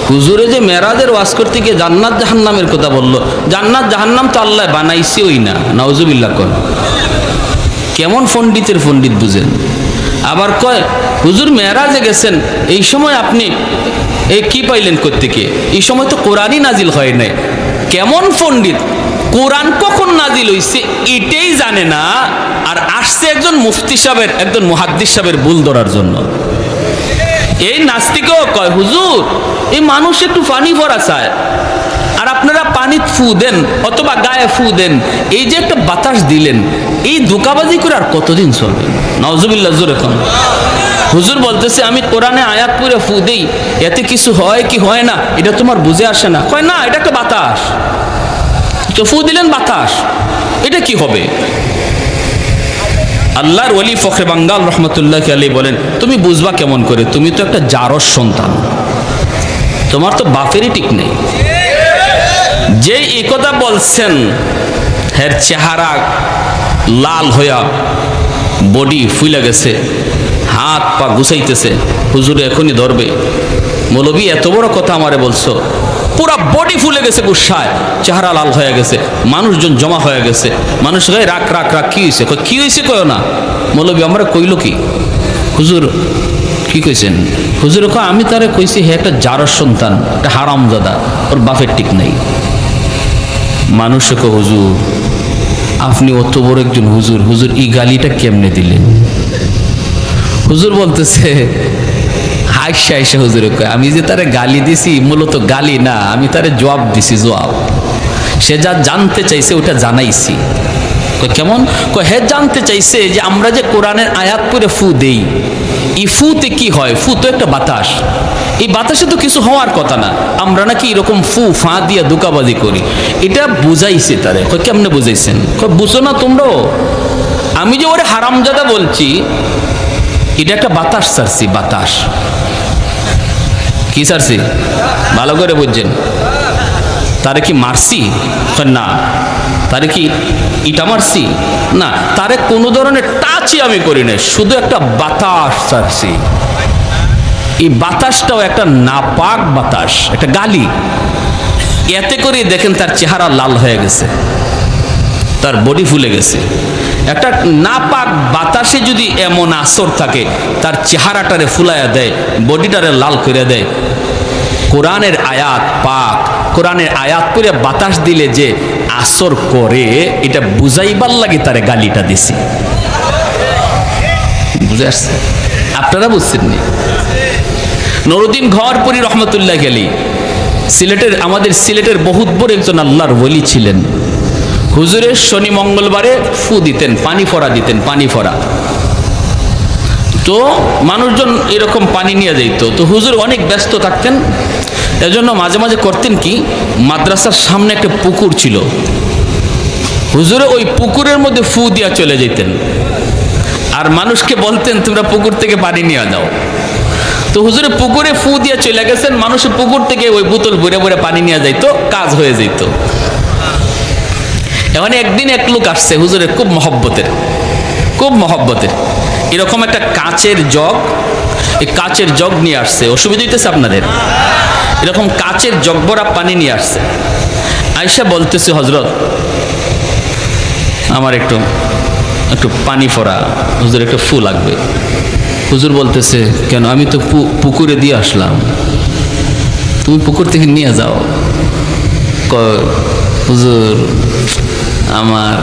হুজুরে যে মেরাজের ওয়াজ করতে গিয়ে জান্নাত জাহান্নামের কথা বললো, জান্নাত জাহান্নাম তো আল্লাহ বানাইছে ওই না, নাউজুবিল্লাহ। কন কেমন পণ্ডিতের পণ্ডিত বুঝেন। আবার কয় হুজুর মেরাজে গেছেন, এই সময় আপনি এই কি পাইলেন কোত্থেকে? এই সময় তো কোরআনই নাজিল হয় নাই। কেমন পণ্ডিত, কোরআন কখন নাজিল হইছে এটাই জানে না, আর আসছে একজন মুফতি সাহেবের, একজন মুহাদ্দিস সাহেবের ভুল ধরার জন্য। এই নাস্তিকও কয় হুজুর এই মানুষ একটু পানি ভরা চায়, আর আপনারা পানি ফু দেন অথবা গায়ে ফু দেন, এই যে একটা বাতাস দিলেন, এই ধোঁকাবাজি করে আর কতদিন চলবে? নাউজুবিল্লাহ, জোরে কোন। হুজুর বলতেছে আমি কোরআনে আয়াত পড়ে ফু দেই, এতে কিছু হয় কি হয় না এটা তোমার বুঝে আসে না। কয় না, এটা একটা বাতাস, তো ফু দিলেন বাতাস, এটা কি হবে? আল্লাহর ওলি ফখরে বাঙ্গাল রহমতুল্লাহ আলাইহি বলেন, তুমি বুঝবা কেমন করে? তুমি তো একটা জারজ সন্তান, তোমার তো বাপেরই ঠিক নেই। যে এই কথা বলছেন এর চেহারা লাল হইয়া বডি ফুলে গেছে, হাত পা গুছাইতেছে, হুজুরে এখনই ধরবে। মৌলবী এত বড় কথা আমারে বলছো? পুরা বডি ফুলে গেছে গুসায়, চেহারা লাল হয়ে গেছে, মানুষজন জমা হয়ে গেছে। মানুষ কয় রাখ রাখ রাখ, কি হয়েছে? কি হয়েছে কয় না। মৌলবী আমরা কইল কি? হুজুর কি কইছেন? হুজুর কয় আমি তারে কইছি হে একটা জারজ সন্তান, একটা হারামজাদা, ওর বাপের ঠিক নাই। মানুষকে কয় হুজুর আপনি অত বড় একজন হুজুর, হুজুর এই গালিটা কেমনে দিলেন? হুজুর বলতেছে হাইসা হাইসা হুজুরে কয় আমি যে তারে গালি দিছি মূলত গালি না, আমি তারে জবাব দিছি, জবাব। সে যা জানতে চাইছে ওটা জানাইছি। কেমন? হে জানতে চাইছে যে আমরা যে কোরআনের আয়াত পড়ে ফু দেই, এই ফুতে কি হয়? ফু তো একটা বাতাস, এই বাতাসে তো কিছু হওয়ার কথা না, আমরা নাকি এরকম ফু ফা দিয়ে ধোঁকাবাজি করি, এটা বুঝাইছে তারে। কেমনে বুঝাইছেন? বুঝো না তোমরাও? আমি যে ওরে হারামজাদা বলছি, এটা একটা বাতাস ছাড়ছি, বাতাস। কি ছাড়ছি? ভালো করে বুঝছেন? তারে কি মারছি? না। তারে কি ইটা মারছি? না। তারে কোনো ধরনের টাচই আমি করি না, শুধু একটা বাতাস ছাড়ছি। এই বাতাসটাও একটা নাপাক বাতাস, একটা গালি। এতে করে দেখেন তার চেহারা লাল হয়ে গেছে, তার বডি ফুলে গেছে। একটা নাপাক বাতাসে যদি এমন আসর থাকে, তার চেহারাটারে ফুলাইয়া দেয়, বডিটারে লাল করে দেয়। কোরআনের আয়াত পাক, কোরআনের আয়াত করে বাতাস দিলে যে আসর করে, এটা বুঝাইবার লাগে তারে গালিটা দিছি। বুঝে আসছে? আপনারা বুঝছেন নি? নুরউদ্দিন ঘরপুরি রহমতুল্লাহ আলাইহি সিলেটের, আমাদের সিলেটের বহুত বড় একজন আল্লাহর ওলি ছিলেন। হুজুরের শনি মঙ্গলবারে ফু দিতেন, পানি ফোড়া দিতেন, পানি ফোড়া। তো মানুষজন এরকম পানি নিয়ে যাইতো, তো হুজুর অনেক ব্যস্ত থাকতেন, এজন্য মাঝে মাঝে করতেন কি, মাদ্রাসার সামনে একটা পুকুর ছিল, হুজুরে ওই পুকুরের মধ্যে ফু দিয়া চলে যেতেন, আর মানুষকে বলতেন তোমরা পুকুর থেকে পানি নিয়ে যাও। তো হুজুরে পুকুরে ফু দিয়া চলে গেছেন, মানুষের পুকুর থেকে ওই বোতল ভরে ভরে পানি নিয়ে যাইতো, কাজ হয়ে যেত। এখানে একদিন এক লোক আসছে হুজুরের খুব মহব্বতের, খুব মহব্বতের, এরকম একটা কাচের জগ, এই কাচের জগ নিয়ে আসছে। অসুবিধা হইতেছে আপনাদের? এরকম কাচের জগ ভরা পানি নিয়ে আসছে। আয়েশা বলতেছে হযরত আমার একটু একটু পানি ফোড়া, হুজুর একটু ফু লাগবে। হুজুর বলতেছে, কেন? আমি তো পুকুরে দিয়ে আসলাম, তুমি পুকুর থেকে নিয়ে যাও। হুজুর আমার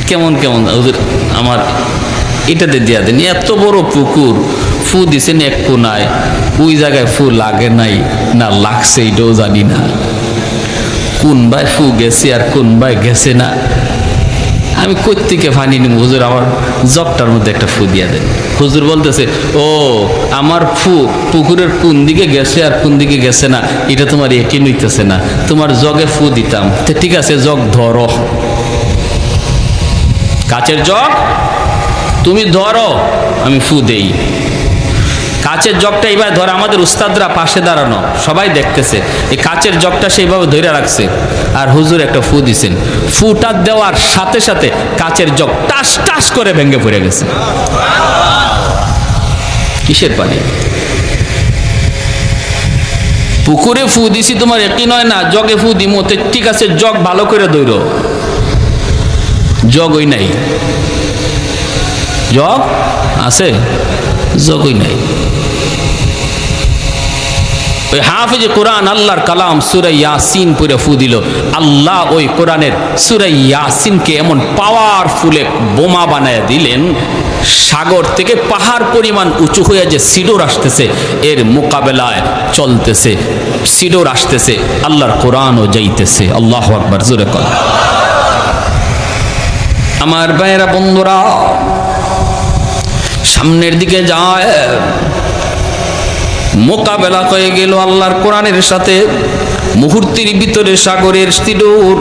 কেমন কেমন, হুজুর আমার এটাতে দিয়া দেন। এত বড় পুকুর, ফু দিছেন এক কোনায়, ওই জায়গায় ফু লাগে নাই না লাগছে এটাও জানি না, কোন ভাই ফু গেছে আর কোন ভাই গেছে না। আমি কোত্থেকে পানি নিব হুজুর, আমার জগটার মধ্যে একটা ফু দিয়া দেন। হুজুর বলতেছে, ও আমার ফু পুকুরের কোন দিকে গেছে আর কোন দিকে গেছে না এটা তোমার একই নইতেছে না, তোমার জগে ফু দিতাম। তো ঠিক আছে, জগ ধরো, কাচের জগ তুমি ধরো, আমি ফু দেই। কাচের জগটা এইভাবে ধরে, আমাদের উস্তাদরা পাশে দাঁড়ানো, সবাই দেখতেছে, এই কাচের জগটা সেইভাবে ধরে রাখছে, আর হুজুর একটা ফু দিছেন। ফুটা দেওয়ার সাথে সাথে কাচের জগ টাস টাস করে ভেঙে পড়ে গেছে। কিসের পানি? পুকুরে ফু দিছি তোমার একই নয় না, জগে ফু দিমো। ঠিক আছে, জগ ভালো করে ধরো, জগই নাই। জগ আছে, জগই নাই। ওই হাফিজ কোরআন আল্লাহর কালাম সূরা ইয়াসিন পড়ে ফু দিল, আল্লাহ ওই কোরআনের সূরা ইয়াসিনকে এমন পাওয়ারফুলে বোমা বানায় দিলেন, সাগর থেকে পাহাড় পরিমাণ উঁচু হয়ে যে সিডোর আসতেছে, এর মোকাবেলায় চলতেছে। সিডোর আসতেছে, আল্লাহর কোরআনও যাইতেছে। আল্লাহু আকবার, জোরে কর। আমার ভাইয়েরা, বন্ধুরা, সামনের দিকে যায়, মোকাবেলা হয়ে গেল আল্লাহর কোরআনের সাথে। মুহূর্তের ভিতরে সাগরের সিডোর,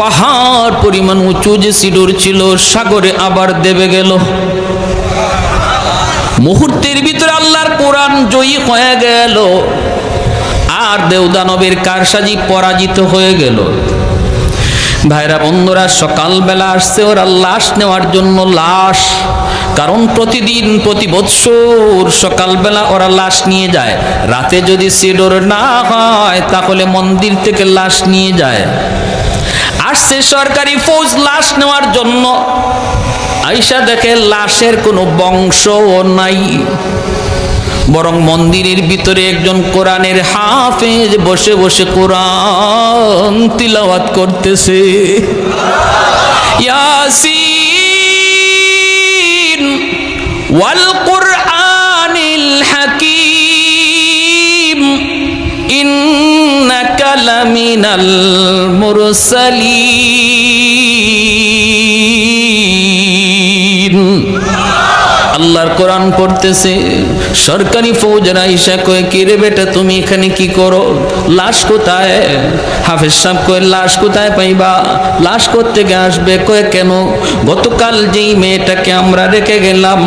পাহাড় পরিমাণ উঁচু যে সিডোর ছিল, সাগরে আবার দেবে গেল। মুহূর্তের ভিতরে আল্লাহর কোরআন জয়ী হয়ে গেল, আর দেওদানবের কারসাজি পরাজিত হয়ে গেল। ভাইরা, বন্ধুরা, সকালবেলা আসছে ওরা লাশ নেওয়ার জন্য। লাশ, কারণ প্রতিদিন প্রতি বৎসর সকালবেলা ওরা লাশ নিয়ে যায়। রাতে যদি সিডোর না হয় তাহলে মন্দির থেকে লাশ নিয়ে যায়। আসছে সরকারি ফৌজ লাশ নেওয়ার জন্য। আইসা দেখে লাশের কোনো বংশও নাই, বরং মন্দিরের ভিতরে একজন কোরআনের হাফেজ বসে বসে কোরআন তিলাওয়াত করতেছে। ইয়াসিন ওয়াল কুরআনিল হাকীম ইন্নাকা লামিনাল মুরসালিন। আল্লাহর কোরআন পড়তেছে। সরকারি ফৌজরা ইসা কয়ে, কি রে বেটা তুমি এখানে কি করো? লাশ কোথায়? হাফেজ সাহেব কয়ে, লাশ কোথায় পাইবা? লাশ কোত্থেকে আসবে? কয়ে, কেন? গতকাল যেই মেয়েটাকে আমরা রেখে গেলাম,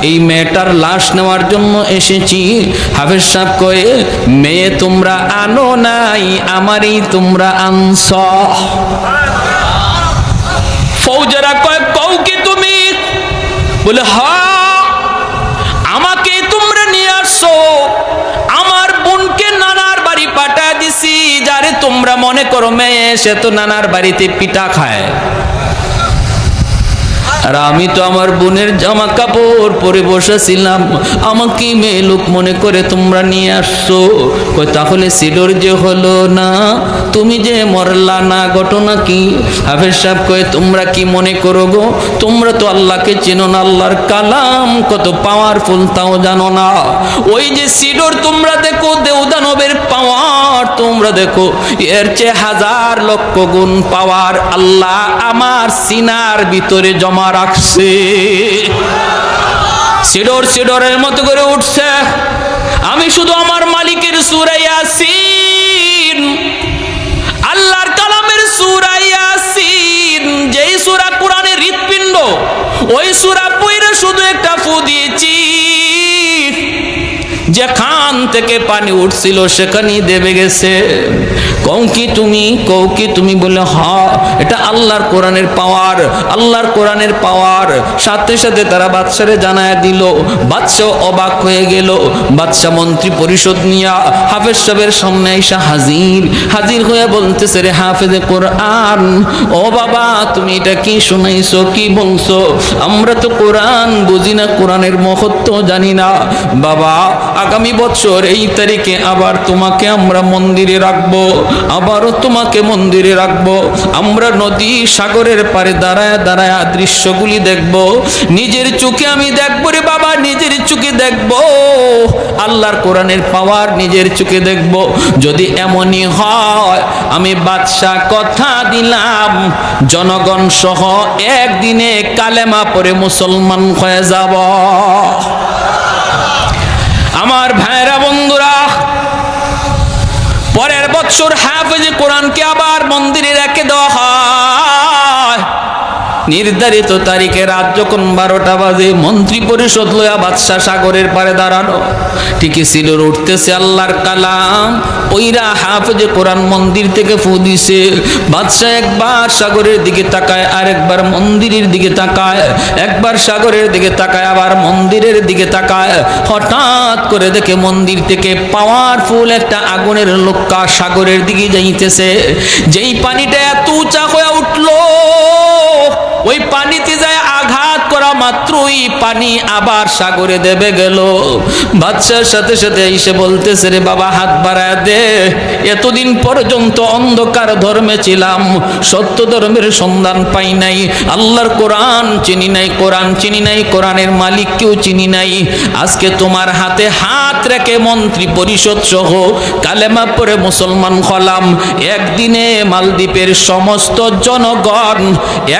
এই মেয়েটার লাশ নেওয়ার জন্য এসেছি। হাফেজ সাহেব কয়ে, মেয়ে তোমরা আনো নাই, আমারই তোমরা আনছ। ফৌজরা কয়ে, কও কি তুমি? বলে, হ্যাঁ, আমাকে তোমরা নিয়ে আসছো। আমার বোনকে নানার বাড়ি পাঠায় দিছি। যারে তোমরা মনে করো মেয়ে, সে তো নানার বাড়িতে পিঠা খায়, আর আমি তো আমার বোনের জামা কাপড় পরে বসেছিলাম। আমাকে মেয়ে লোক মনে করে তোমরা নিয়ে আসছো। কই, তাহলে সিডোর যে হলো না, তুমি যে মরলা না, ঘটনা কি? হাফেজ সাহেব কয়ে, তোমরা কি মনে করো গো? তোমরা তো আল্লাহকে চেনো না, আল্লাহর কালাম কত পাওয়ারফুল তাও জানো না। ওই যে সিডোর তোমরা দেখো, দেওদানবের পাওয়ার তোমরা দেখো, এর চেয়ে হাজার লক্ষ গুণ পাওয়ার আল্লাহ আমার সিনার ভিতরে জমা রাখছে। সিডোর সিডোরের মতো করে উঠছে। আমি শুধু আমার মালিকের সূরা ইয়াসিন, আল্লাহর কালামের সূরা ইয়াসিন, যেই সূরা কোরআনের হৃৎপিণ্ড, ওই সূরা পড়ে শুধু একটা ফু দিয়েছি। যেখান থেকে পানি উঠছিল সেখানেই দেবে গেছে। কও কি তুমি বলে হ্যাঁ, এটা আল্লাহর কোরআনের পাওয়ার, আল্লাহর কোরআনের পাওয়ার। সাথে সাথে তারা বাদশারে জানায় দিল। বাদশা অবাক হয়ে গেল। বাদশা মন্ত্রী পরিষদ নিয়া হাফেজ সাহেবের সামনে এসে হাজির হয়ে বলতেছে, রে হাফেজে কোরআন, ও বাবা তুমি এটা কি শুনাইছো, কি বলছো? আমরা তো কোরআন বুঝি না, কোরআনের মহত্ব জানি না। বাবা আগামী বছর এই তারিখে আবার তোমাকে আমরা মন্দিরে রাখবো, আবারও তোমাকে মন্দিরে রাখবো। আমরা নদী সাগরের পারে দাঁড়ায় দাঁড়ায় দৃশ্যগুলি দেখব, নিজের চোখে আমি দেখবো রে বাবা, নিজের চোখে দেখবো আল্লাহর কোরআনের পাওয়ার, নিজের চোখে দেখব। যদি এমনই হয় আমি বাদশা কথা দিলাম জনগণ সহ একদিনে কালেমা পড়ে মুসলমান হয়ে যাব। আমার ভাইরা বন্ধুরা, পরের বছর হাফেজে কোরআনকে আবার মন্দিরে রেখে দেওয়া হয়। নির্ধারিত তারিখে রাত যখন 12টা বাজে, মন্ত্রী পরিষদ লয়া বাদশা সাগরের পারে দাঁড়ানো। ঠিকই ছিল উঠতেছে আল্লাহর কালাম, ওইরা হাফেজে কোরআন মন্দির থেকে ফু দিছে। বাদশা একবার সাগরের দিকে তাকায়, আরেকবার মন্দিরের দিকে তাকায়, একবার সাগরের দিকে তাকায়, আবার মন্দিরের দিকে তাকায়। হঠাৎ করে দেখে মন্দির থেকে পাওয়ারফুল একটা আগুনের লোক্কা সাগরের দিকে যাইতেছে। যেই পানিটা এত উঁচা হয়ে উঠলো, ওই পানিতে যায় আঘাত করা মাত্রই পানি আবার সাগরে দেবে গেল। বাদশার সাথে সাথে এসে বলতেছে, রে বাবা হাত বাড়ায় দে, এতদিন পর্যন্ত অন্ধকার ধর্মে ছিলাম, সত্য ধর্মের সন্ধান পাই নাই, আল্লাহর কোরআন চিনি নাই, কোরআন চিনি নাই, কোরআনের মালিককেও চিনি নাই। আজকে তোমার হাতে হাত রেখে মন্ত্রী পরিষদ সহ কালেমা পড়ে মুসলমান হলাম। একদিনে মালদ্বীপের সমস্ত জনগণ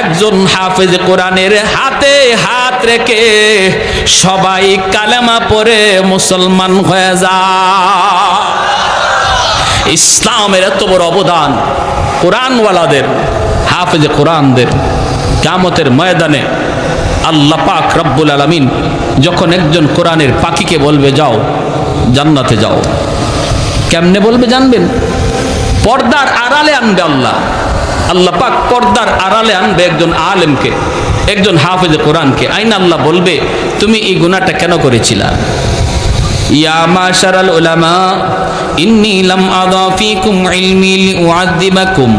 একজন হাফেজ কোরআনের হাতে হাত রেখে সবাই কালেমা পড়ে মুসলমান হয়ে যায়। ইসলামের এত বড় অবদান কোরআনওয়ালাদের, হাফেজ কোরআনদের। কিয়ামতের ময়দানে আল্লাহ পাক রব্বুল আলামিন যখন একজন কোরআনের পাখিকে বলবে যাও জান্নাতে যাও, কেমনে বলবে জানবেন? পর্দার আড়ালে আনবে আল্লাহ। আল্লাহ পাক পর্দার আড়ালে আনবে একজন আলেমকে, একজন হাফেজ কোরআনকে। আইনা আল্লাহ বলবে, তুমি এই গুনাহটা কেন করেছিলা? ইয়া মাশারাল উলামা ইন্নী লাম আদা ফীকুম ইলমি লিউআযিবাকুম,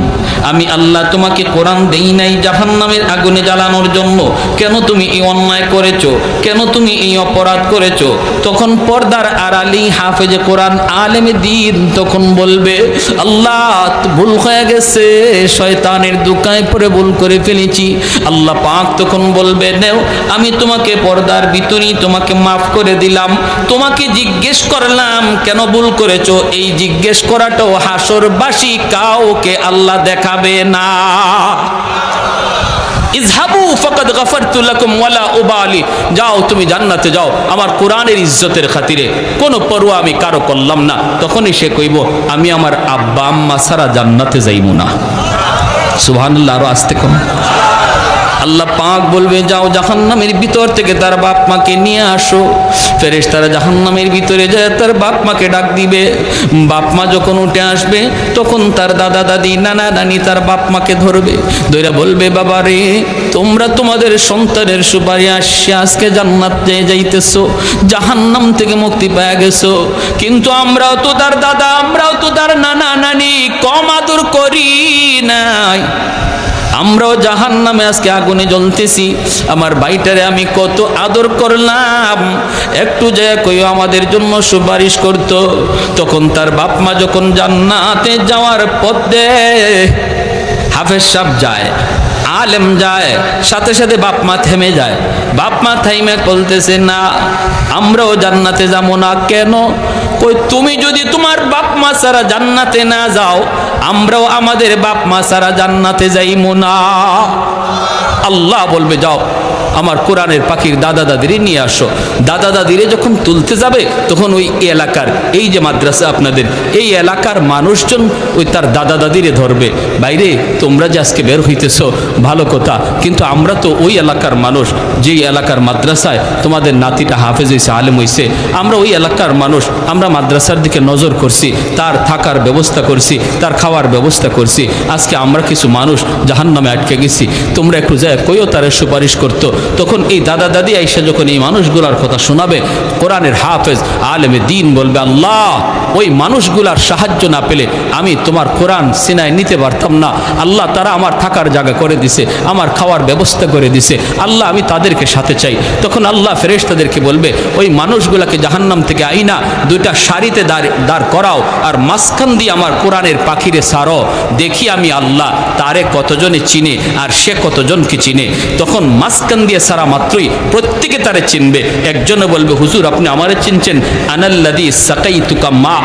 আমি আল্লাহ তোমাকে কোরআন দেই নাই জাহান্নামের আগুনে জ্বালানোর জন্য। কেন তুমি এই অন্যায় করেছো? কেন তুমি এই অপরাধ করেছো? তখন পর্দার আড়ালি হাফেজে কোরআন আলেমে দ্বীন তখন বলবে, আল্লাহ ভুল হয়ে গেছে, শয়তানের দোকায় পড়ে ভুল করে ফেলেছি। আল্লাহ পাক তখন বলবে, নেও আমি তোমাকে পর্দার ভিতরেই তোমাকে মাফ করে দিলাম। তোমাকে জিজ্ঞেস করলাম কেন ভুল করেছো, এই জিজ্ঞেস করাটাও হাসরবাসী কাউকে আল্লাহ দেখাবে না। ইযহাবু ফাকাদ গাফারতু লাকুম ওয়ালা উবালি, যাও তুমি জান্নাতে যাও আমার কোরআনের ইজ্জতের খাতিরে, কোনো পরোয়া আমি কারো করলাম না। তখনই সে কইব, আমি আমার আব্বা আম্মা ছাড়া জান্নাতে যাইব না। সুবহানাল্লাহ, আরো আস্তে কম। আল্লাহ পাক বলবে, যাও জাহান্নামের ভিতর থেকে তার বাপ মাকে নিয়ে আসো। ফেরেশতারা জাহান্নামের ভিতরে যায় তার বাপ মাকে ডাক দিবে। বাপ মা যখন উঠে আসবে তখন তার দাদা দাদি নানা নানি তার বাপ মাকে ধরবে, ধরে বলবে, বাবা রে তোমরা তোমাদের সন্তানের সুপারি আসছে আজকে জান্নাত যাইতেছো, জাহান্নাম থেকে মুক্তি পেয়ে গেছো। কিন্তু আমরাও তো তার দাদা, আমরাও তো তার নানা নানি কম আদর করি নাই, আমরাও জাহান্নামে আজকে আগুনে জ্বলতেছি। আমার ভাইটারে আমি কত আদর করলাম, একটু যায় কইও আমাদের জন্য সুপারিশ করত। তখন তার বাপ মা যখন জান্নাতে যাওয়ার পথে হাফেজ সাহেব যায়, আলেম যায়, সাথে সাথে বাপ মা থেমে যায়। বাপ মা থাইমে বলতেছে, না আমরাও জান্নাতে যাবো না। কেন? কই তুমি যদি তোমার বাপ মা ছাড়া জান্নাতে না যাও, আমরাও আমাদের বাপ মা ছাড়া জান্নাতে যাইমু না। আল্লাহ বলবে, যাও আমার কোরআনের পাখির দাদা দাদিরে নিয়ে আসো। দাদা দাদিরে যখন তুলতে যাবে তখন ওই এলাকার এই যে মাদ্রাসা আপনাদের এই এলাকার মানুষজন ওই তার দাদা দাদিরে ধরবে, বাইরে তোমরা যে আজকে বের হইতেছ ভালো কথা, কিন্তু আমরা তো ওই এলাকার মানুষ, যেই এলাকার মাদ্রাসায় তোমাদের নাতিটা হাফেজ হয়েছে, আলেম হয়েছে, আমরা ওই এলাকার মানুষ, আমরা মাদ্রাসার দিকে নজর করছি, তার থাকার ব্যবস্থা করছি, তার খাওয়ার ব্যবস্থা করছি। আজকে আমরা কিছু মানুষ জাহান্নামে আটকে গেছি, তোমরা একটু যায় কইও তারে সুপারিশ করতো। তখন এই দাদা দাদি আইসা যখন এই মানুষগুলার কথা শোনাবে, কোরআনের হাফেজ আলেমে দ্বীন বলবে, আল্লাহ ওই মানুষগুলার সাহায্য না পেলে আমি তোমার কোরআন সিনায় নিতে পারতাম না। আল্লাহ তারা আমার থাকার জায়গা করে দিছে, আমার খাওয়ার ব্যবস্থা করে দিছে, আল্লাহ আমি তাদেরকে সাথে চাই। তখন আল্লাহ ফেরেশতাদেরকে বলবে, ওই মানুষগুলাকে জাহান্নাম থেকে আইনা দুইটা সারিতে দাঁড় করাও, আর মাঝখান দিয়ে আমার কোরআনের পাখিরে সারো, দেখি আমি আল্লাহ তারে কতজনে চিনে আর সে কতজনকে চিনে। তখন মাঝখান দিয়ে সারা মাত্রই প্রত্যেকে তারে চিনবে। একজনে বলবে, হুজুর আপনি আমারে চিনছেন? আনাল্লাযী সাকাইতুকা মা,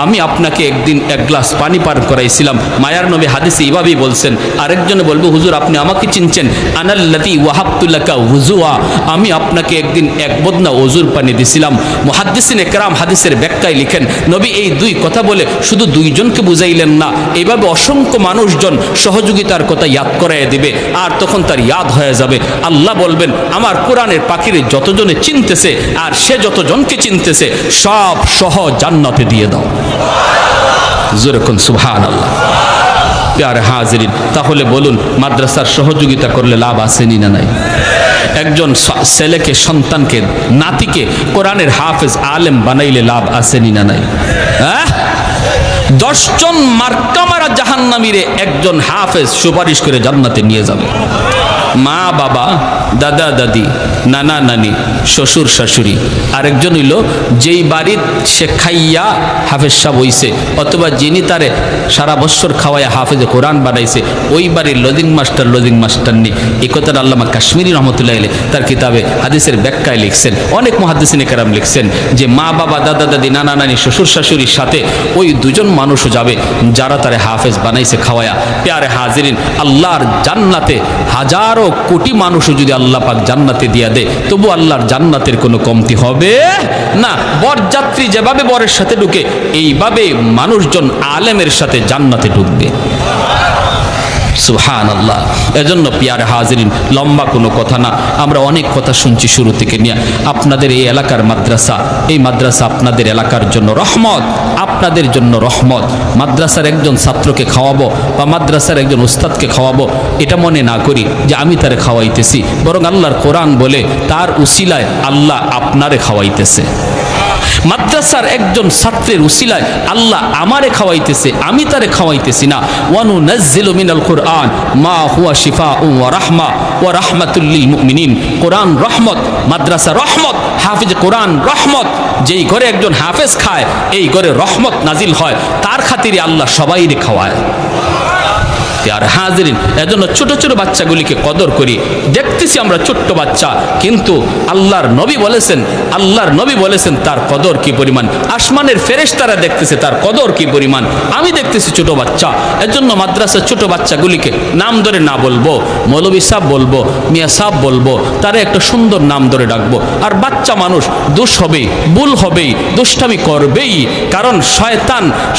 আমি আপনাকে একদিন এক গ্লাস পানি পান করাইছিলাম। মায়ার নবী হাদিসে এইভাবেই বলছেন। আরেকজনে বলবে, হুজুর আপনি আমাকে চিনছেন? আনাল্লাযী ওয়াহাবতু লাকা ওযুআ, আমি আপনাকে একদিন এক বদনা ওযুর পানি দিছিলাম। মুহাদ্দিসিনে কেরাম হাদিসের ব্যাখ্যায় লিখেন, নবী এই দুই কথা বলে শুধু দুইজনকে বুঝাইলেন না, এইভাবে অসংখ্য মানুষজন সহযোগিতার কথা ইয়াদ করাইয়া দিবে, আর তখন তার ইয়াদ হয়ে যাবে। আল্লাহ বলবেন, আমার কোরআনের পাখিরে যতজনে চিনতেছে আর সে যতজনকে চিনতেছে সব সহ জান্নাতে দিয়ে দাও। জোরেকুন সুবহানাল্লাহ। প্যারে হাজিরিন, তাহলে বলুন মাদ্রাসার সহযোগিতা করলে লাভ আসেনি না নাই? একজন ছেলেকে, সন্তানকে, নাতিকে কোরআনের হাফেজ আলেম বানাইলে লাভ আসেনি না নাই? হ্যাঁ, 10 জন মার্কা মারা জাহান্নামীরে একজন হাফেজ সুপারিশ করে জান্নাতে নিয়ে যাবে। মা বাবা, দাদা দাদি, নানা নানি, শ্বশুর শাশুড়ি, আরেকজন হইল যেই বাড়ির সে খাইয়া হাফেজ সাহেব হইছে, অথবা যিনি তারে সারা বছর খাওয়াইয়া হাফেজে কোরআন বানাইছে, ওই বাড়ির লজিং মাস্টার নেই। এই কথাটা আল্লামা কাশ্মীরি রহমতুল্লাহ আলাইহি তার কিতাবে হাদিসের ব্যাখ্যায় লিখছেন। অনেক মুহাদ্দিসিনে কেরাম লিখছেন যে মা বাবা, দাদা দাদি, নানা নানি, শ্বশুর শাশুড়ির সাথে ওই দুজন মানুষও যাবে যারা তারে হাফেজ বানাইছে খাওয়ায়া। প্যারে হাজিরিন, আল্লাহর জান্নাতে হাজারো কোটি মানুষও যদি আল্লাহ পাক জান্নাতে দিয়া দেয়, তবু আল্লাহর জান্নাতের কোনো কমতি হবে না। বরযাত্রী যেভাবে বরের সাথে ঢুকে, এইভাবে মানুষজন আলেমের সাথে জান্নাতে ঢুকবে। সুবহানাল্লাহ। এজন্য পিয়ারে হাজিরিন, লম্বা কোনো কথা না, আমরা অনেক কথা শুনছি শুরু থেকে নিয়ে। আপনাদের এই এলাকার মাদ্রাসা, এই মাদ্রাসা আপনাদের এলাকার জন্য রহমত, আপনাদের জন্য রহমত। মাদ্রাসার একজন ছাত্রকে খাওয়াবো বা মাদ্রাসার একজন উস্তাদকে খাওয়াবো, এটা মনে না করি যে আমি তারে খাওয়াইতেছি, বরং আল্লাহর কোরআন বলে তার উসিলায় আল্লাহ আপনারে খাওয়াইতেছে। মাদ্রাসার একজন ছাত্রের উসিলায় আল্লাহ আমারে খাওয়াইতেছে, আমি তারে খাওয়াইতেছি না। ওয়ানুনাজ্জিলু মিনাল কুরআন মা হুয়া শিফাউন ওয়া রাহমা ওয়া রাহমাতুল লিল মুমিনিন। কোরআন রহমত, মাদ্রাসা রহমত, হাফেজ কোরআন রহমত। যেই ঘরে একজন হাফেজ খায়, এই ঘরে রহমত নাজিল হয়। তার খাতিরে আল্লাহ সবাইরে খাওয়ায়। আর হাজিরিন, এজন্য ছোট ছোট বাচ্চাগুলিকে কদর করি। দেখতেছি আমরা ছোট্ট বাচ্চা, কিন্তু আল্লাহর নবী বলেছেন তার কদর কি পরিমাণ। আসমানের ফেরেশতারা দেখতেছে তার কদর কি পরিমাণ। আমি দেখতেছি ছোট বাচ্চা, এজন্য মাদ্রাসার ছোট বাচ্চাগুলিকে নাম ধরে না বলবো, মৌলভী সাহেব বলবো, মিয়া সাহেব বলবো, তারা একটা সুন্দর নাম ধরে ডাকবো। আর বাচ্চা মানুষ দোষ হবেই, ভুল হবেই, দুষ্টামি করবেই, কারণ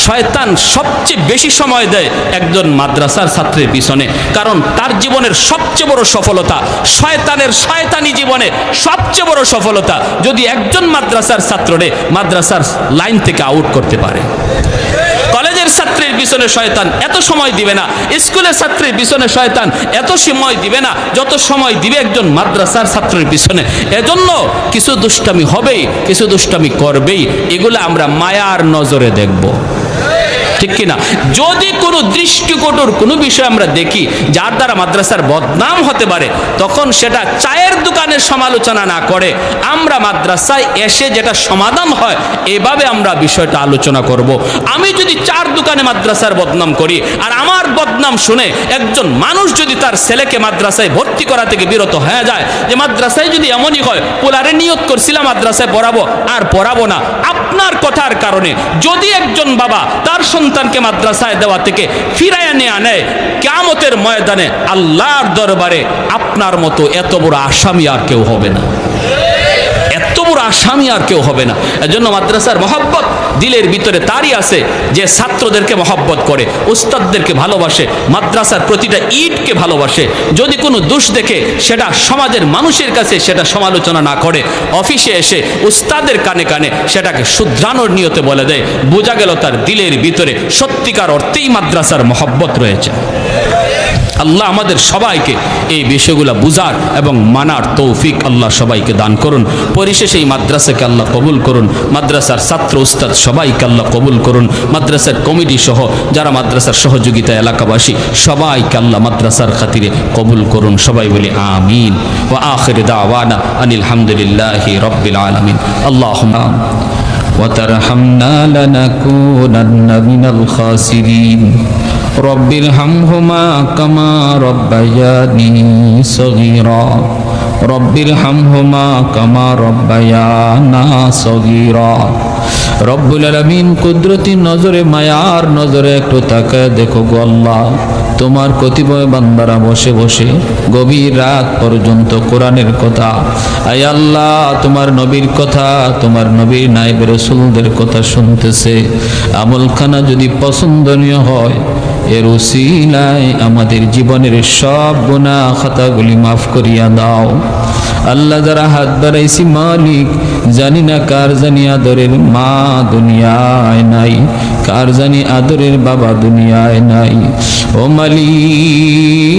শয়তান সবচেয়ে বেশি সময় দেয় একজন মাদ্রাসার ছাত্রের পিছনে। কারণ তার জীবনের সবচেয়ে বড় সফলতা, শয়তানি জীবনে সবচেয়ে বড় সফলতা যদি একজন মাদ্রাসার ছাত্ররে মাদ্রাসার লাইন থেকে আউট করতে পারে। কলেজের ছাত্রের পিছনে শয়তান এত সময় দিবে না, স্কুলের ছাত্রের পিছনে শয়তান এত সময় দিবে না যত সময় দিবে একজন মাদ্রাসার ছাত্রের পিছনে। এজন্য কিছু দুষ্টামি হবেই, কিছু দুষ্টামি করবেই, এগুলো আমরা মায়ার নজরে দেখব, ঠিক কিনা? যদি কোনো দৃষ্টিকটুর কোনো বিষয় আমরা দেখি যার দ্বারা মাদ্রাসার বদনাম হতে পারে, তখন সেটা চায়ের দোকানের সমালোচনা না করে আমরা মাদ্রাসায় এসে যেটা সমাধান হয় এভাবে আমরা বিষয়টা আলোচনা করব। আমি যদি চার দোকানে মাদ্রাসার বদনাম করি আর আমার বদনাম শুনে একজন মানুষ যদি তার ছেলেকে মাদ্রাসায় ভর্তি করা থেকে বিরত হয়ে যায়, যে মাদ্রাসায় যদি এমনই হয়, পোলারে নিয়ত করছিলাম মাদ্রাসায় পড়াবো আর পড়াবো না, আপনার কথার কারণে যদি একজন বাবা তার সন্তান সন্তানকে মাদ্রাসায় দেওয়া থেকে ফিরাইয়া নিয়ে আনে, কিয়ামতের ময়দানে আল্লাহর দরবারে আপনার মতো এত বড় আসামি আর কেউ হবে না, এত বড় আসামি আর কেউ হবে না। এজন্য মাদ্রাসার মহব্বত দিলের ভিতরে তারই আছে যে ছাত্রদেরকে মহব্বত করে, উস্তাদদেরকে ভালোবাসে, মাদ্রাসার প্রতিটা ইটকে ভালোবাসে। যদি কোনো দোষ দেখে সেটা সমাজের মানুষের কাছে সেটা সমালোচনা না করে, অফিসে এসে উস্তাদের কানে কানে সেটাকে শুধরানোর নিয়তে বলে দেয়, বোঝা গেল তার দিলের ভিতরে সত্যিকার অর্থেই মাদ্রাসার মহব্বত রয়েছে। আল্লাহ আমাদের সবাইকে এই বিষয়গুলো বুঝার এবং মানার তৌফিক আল্লাহ সবাইকে দান করুন। পরিশেষে এই মাদ্রাসাকে আল্লাহ কবুল করুন, মাদ্রাসার ছাত্র উস্তাদ সবাইকে আল্লাহ কবুল করুন, মাদ্রাসার কমিটি সহ যারা মাদ্রাসার সহযোগিতা এলাকাবাসী সবাইকে আল্লাহ মাদ্রাসার খাতিরে কবুল করুন। সবাই বলি আমিন। ওয়া আখির দাওয়ানা আনিল হামদুলিল্লাহি রাব্বিল আলামিন। আল্লাহুম্মা وترحمنا لنكونن من الخاسرين رب ارحمهما كما ربياني صغيرا رب ارحمهما كما ربيانا صغيرا রব্বুল আলামিন কুদরতি নজরে মায়ার নজরে একটু তাকায় দেখো গো আল্লাহ, তোমার কতিপয় বান্দারা বসে বসে গভীর রাত পর্যন্ত কোরআনের কথা, আয় আল্লাহ তোমার নবীর কথা, তোমার নবীর নায়েব রাসূলদের কথা শুনতেছে। আমলখানা যদি পছন্দনীয় হয় এর উসিলায় আমাদের জীবনের সব গুনাহ খাতাগুলি মাফ করিয়া দাও। আল্লাহ যারা হাত বাড়াইছি মালিক, জানি না কার জানি আদরের মা দুনিয়ায় নাই, কার জানি আদরের বাবা দুনিয়ায় নাই। ও মালিক,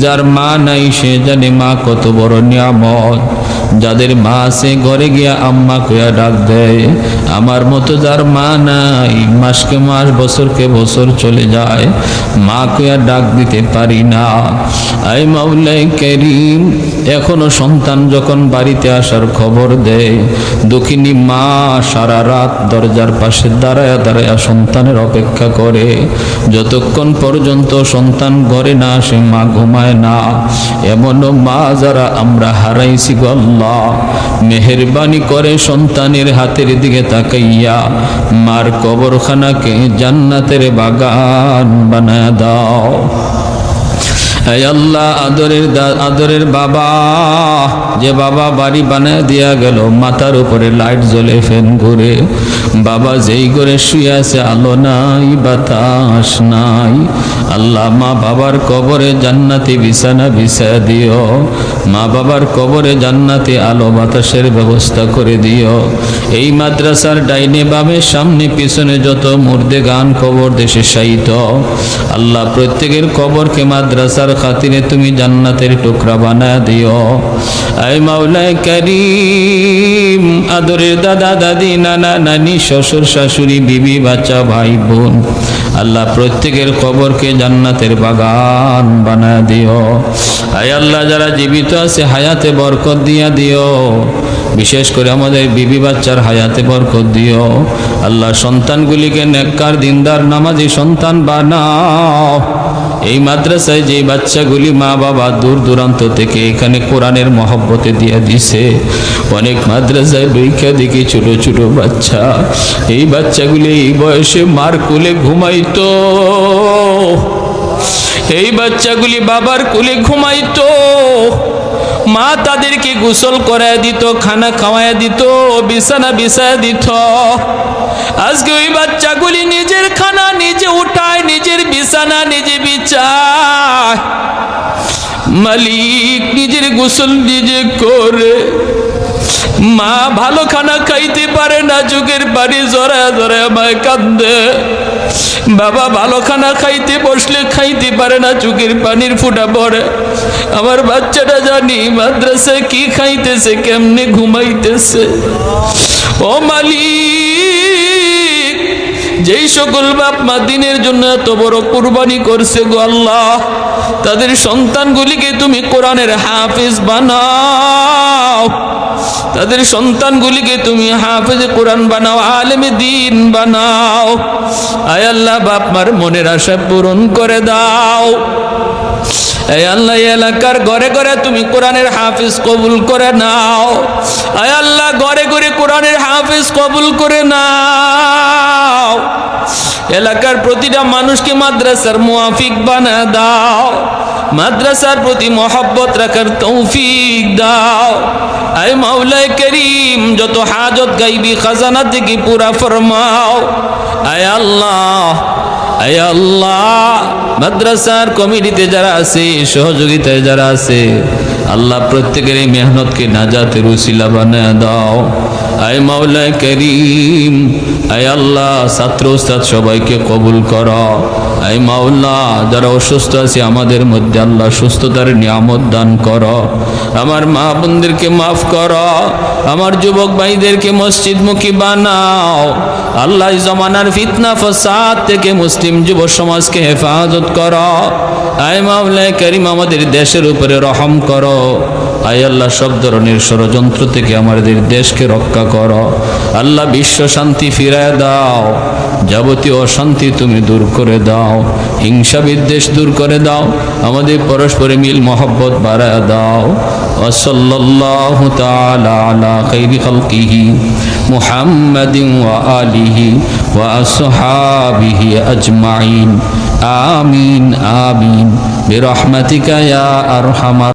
যার মা নাই সে জানে মা কত বড় নিয়ামত। যাদের মা আছে ঘরে গিয়া আম্মা কইয়া ডাক দেয়, আমার মতো যার মা নাই মাসকে মাস বছরকে বছর চলে যায়, মা কইয়া ডাক দিতে পারি না। আই মাওলাই কারীম, এখনো সন্তান যখন বাড়িতে আসার খবর দেয়, দুঃখিনী মা সারা রাত দরজার পাশে দাঁড়ায়া দাঁড়ায়া সন্তানের অপেক্ষা করে, যতক্ষণ পর্যন্ত সন্তান ঘরে না আসে মা ঘুমায় না। এমনও মা যারা আমরা হারাইছি গো আল্লাহ, মেহেরবানি করে সন্তানের হাতের দিকে তাকাইয়া মার কবরখানাকে জান্নাতের বাগান বানায়া দাও। হে আল্লাহ, আদরের বাবা, যে বাবা বাড়ি বানায় দিয়া গেল, মাথার উপরে লাইট জ্বলে ফ্যান ঘুরে, বাবা যেই করে শুয়ে আছে আলো নাই বাতাস নাই। আল্লাহ মা বাবার কবরে জান্নাতি বিছানা বিছায়া দিও, মা বাবার কবরে জান্নাতি আলো বাতাসের ব্যবস্থা করে দিও। এই মাদ্রাসার ডাইনে বামে সামনে পিছনে যত মুর্দে গান কবর দেশে শায়িত, আল্লাহ প্রত্যেকের কবরকে মাদ্রাসার খাতিরে তুমি জান্নাতের টুকরা বানায় দিও। আয় মাওলাই কারীম, আদরের দাদা দাদি নানা নানি শ্বশুর শাশুড়ি বিবি বাচ্চা ভাই বোন, আল্লাহ প্রত্যেকের কবরকে জান্নাতের বাগান বানায় দিও। আয় আল্লাহ যারা জীবিত আছে হায়াতে বরকত দিয়া দিও, বিশেষ করে আমাদের বিবি বাচ্চার হায়াতে বরকত দিও। আল্লাহ সন্তানগুলিকে নেককার দিনদার নামাজি সন্তান বানাও। এই মাদ্রাসায় যে বাচ্চাগুলি মা বাবা দূর দূরান্ত থেকে এখানে কোরআনের মহব্বতে দিয়ে দিছে, অনেক মাদ্রাসায় বৈখা দেখি ছোট ছোট বাচ্চা, এই বাচ্চাগুলি এই বয়সে মার কোলে ঘুমাইতো, এই বাচ্চাগুলি বাবার কোলে ঘুমাইতো, মা তাদেরকে গোসল করায় দিত, খানা খাওয়ায় দিত, বিছানা বিছায় দিত। আজকে ওই বাচ্চাগুলি নিজের খানা নিজে উঠায়, নিজের বিছানা নিজে বিছায়, মালিক নিজের গোসল নিজে করে। মা ভালো খানা খাইতে পারে না, চোখের পানি জড়ায় জড়ায় আমায় কান্দে। বাবা ভালো খানা খাইতে বসলে খাইতে পারে না, চোখের পানির ফুটা পড়ে। আমার বাচ্চাটা জানি মাদ্রাসায় কি খাইতেছে, কেমনে ঘুমাইতেছে। ও মালিক, যেই সকল বাপ মা দিনের জন্য এত বড় কুরবানি করছে গো আল্লাহ, তাদের সন্তানগুলিকে তুমি কোরআনের হাফেজ বানাও, তাদের সন্তানগুলিকে তুমি হাফেজ কোরআন বানাও, আলেমে দ্বীন বানাও। আয় আল্লাহ বাপ মার মনের আশা পূরণ করে দাও। আয় আল্লাহ এলাকার ঘরে ঘরে তুমি কোরআনের হাফেজ কবুল করে নাও। আয় আল্লাহ ঘরে ঘরে কোরআনের হাফেজ কবুল করে নাও। এলাকার প্রতিটা মানুষকে মাদ্রাসার মুআফিক বানা দাও, মাদ্রাসার প্রতি মহব্বত রাখার তৌফিক দাও। আয় মাওলায়ে করিম, যত হাজত গাইবি খাজানা থেকে পুরা ফরমাও। আয় আল্লাহ, আয় আল্লাহ, মাদ্রাসার কমিটিতে যারা আছে, সহযোগিতায় যারা আছে, আল্লাহ প্রত্যেকের এই মেহনতকে নাজাতের উসিলা বানায় দাও। আয় মাওলায়ে করিম, আয় আল্লাহ, ছাত্র উস্তাদ সবাইকে কবুল করো। আয় মাওলা, যারা অসুস্থ আছে আমাদের মধ্যে আল্লাহ সুস্থতার নিয়ামত দান করো। আমার মা বোনদেরকে মাফ করো, আমার যুবক ভাইদেরকে মসজিদমুখী বানাও। আল্লাহ জমানার ফিতনা ফাসাদ থেকে মুসলিম যুব সমাজকে হেফাজত করো। আয় মাওলায়ে করিম, আমাদের দেশের উপরে রহম করো। আয় আল্লাহ, সব ধরনের ষড়যন্ত্র থেকে আমাদের দেশকে রক্ষা করো। আল্লাহ, বিশ্ব শান্তি ফিরায় দাও, যাবতীয় অশান্তি তুমি দূর করে দাও, হিংসা বিদ্বেষ দূর করে দাও, আমাদের পরস্পরে মিল মহব্বত বাড়ায় দাও। ওয়াসাল্লাল্লাহু তাআলা আলা খাইরি খালকিহি মুহাম্মাদিন ওয়া আলিহি ওয়া আসহাবিহি আজমাইন। আমিন আমিন বিরহমাতিকা ইয়া আরহামার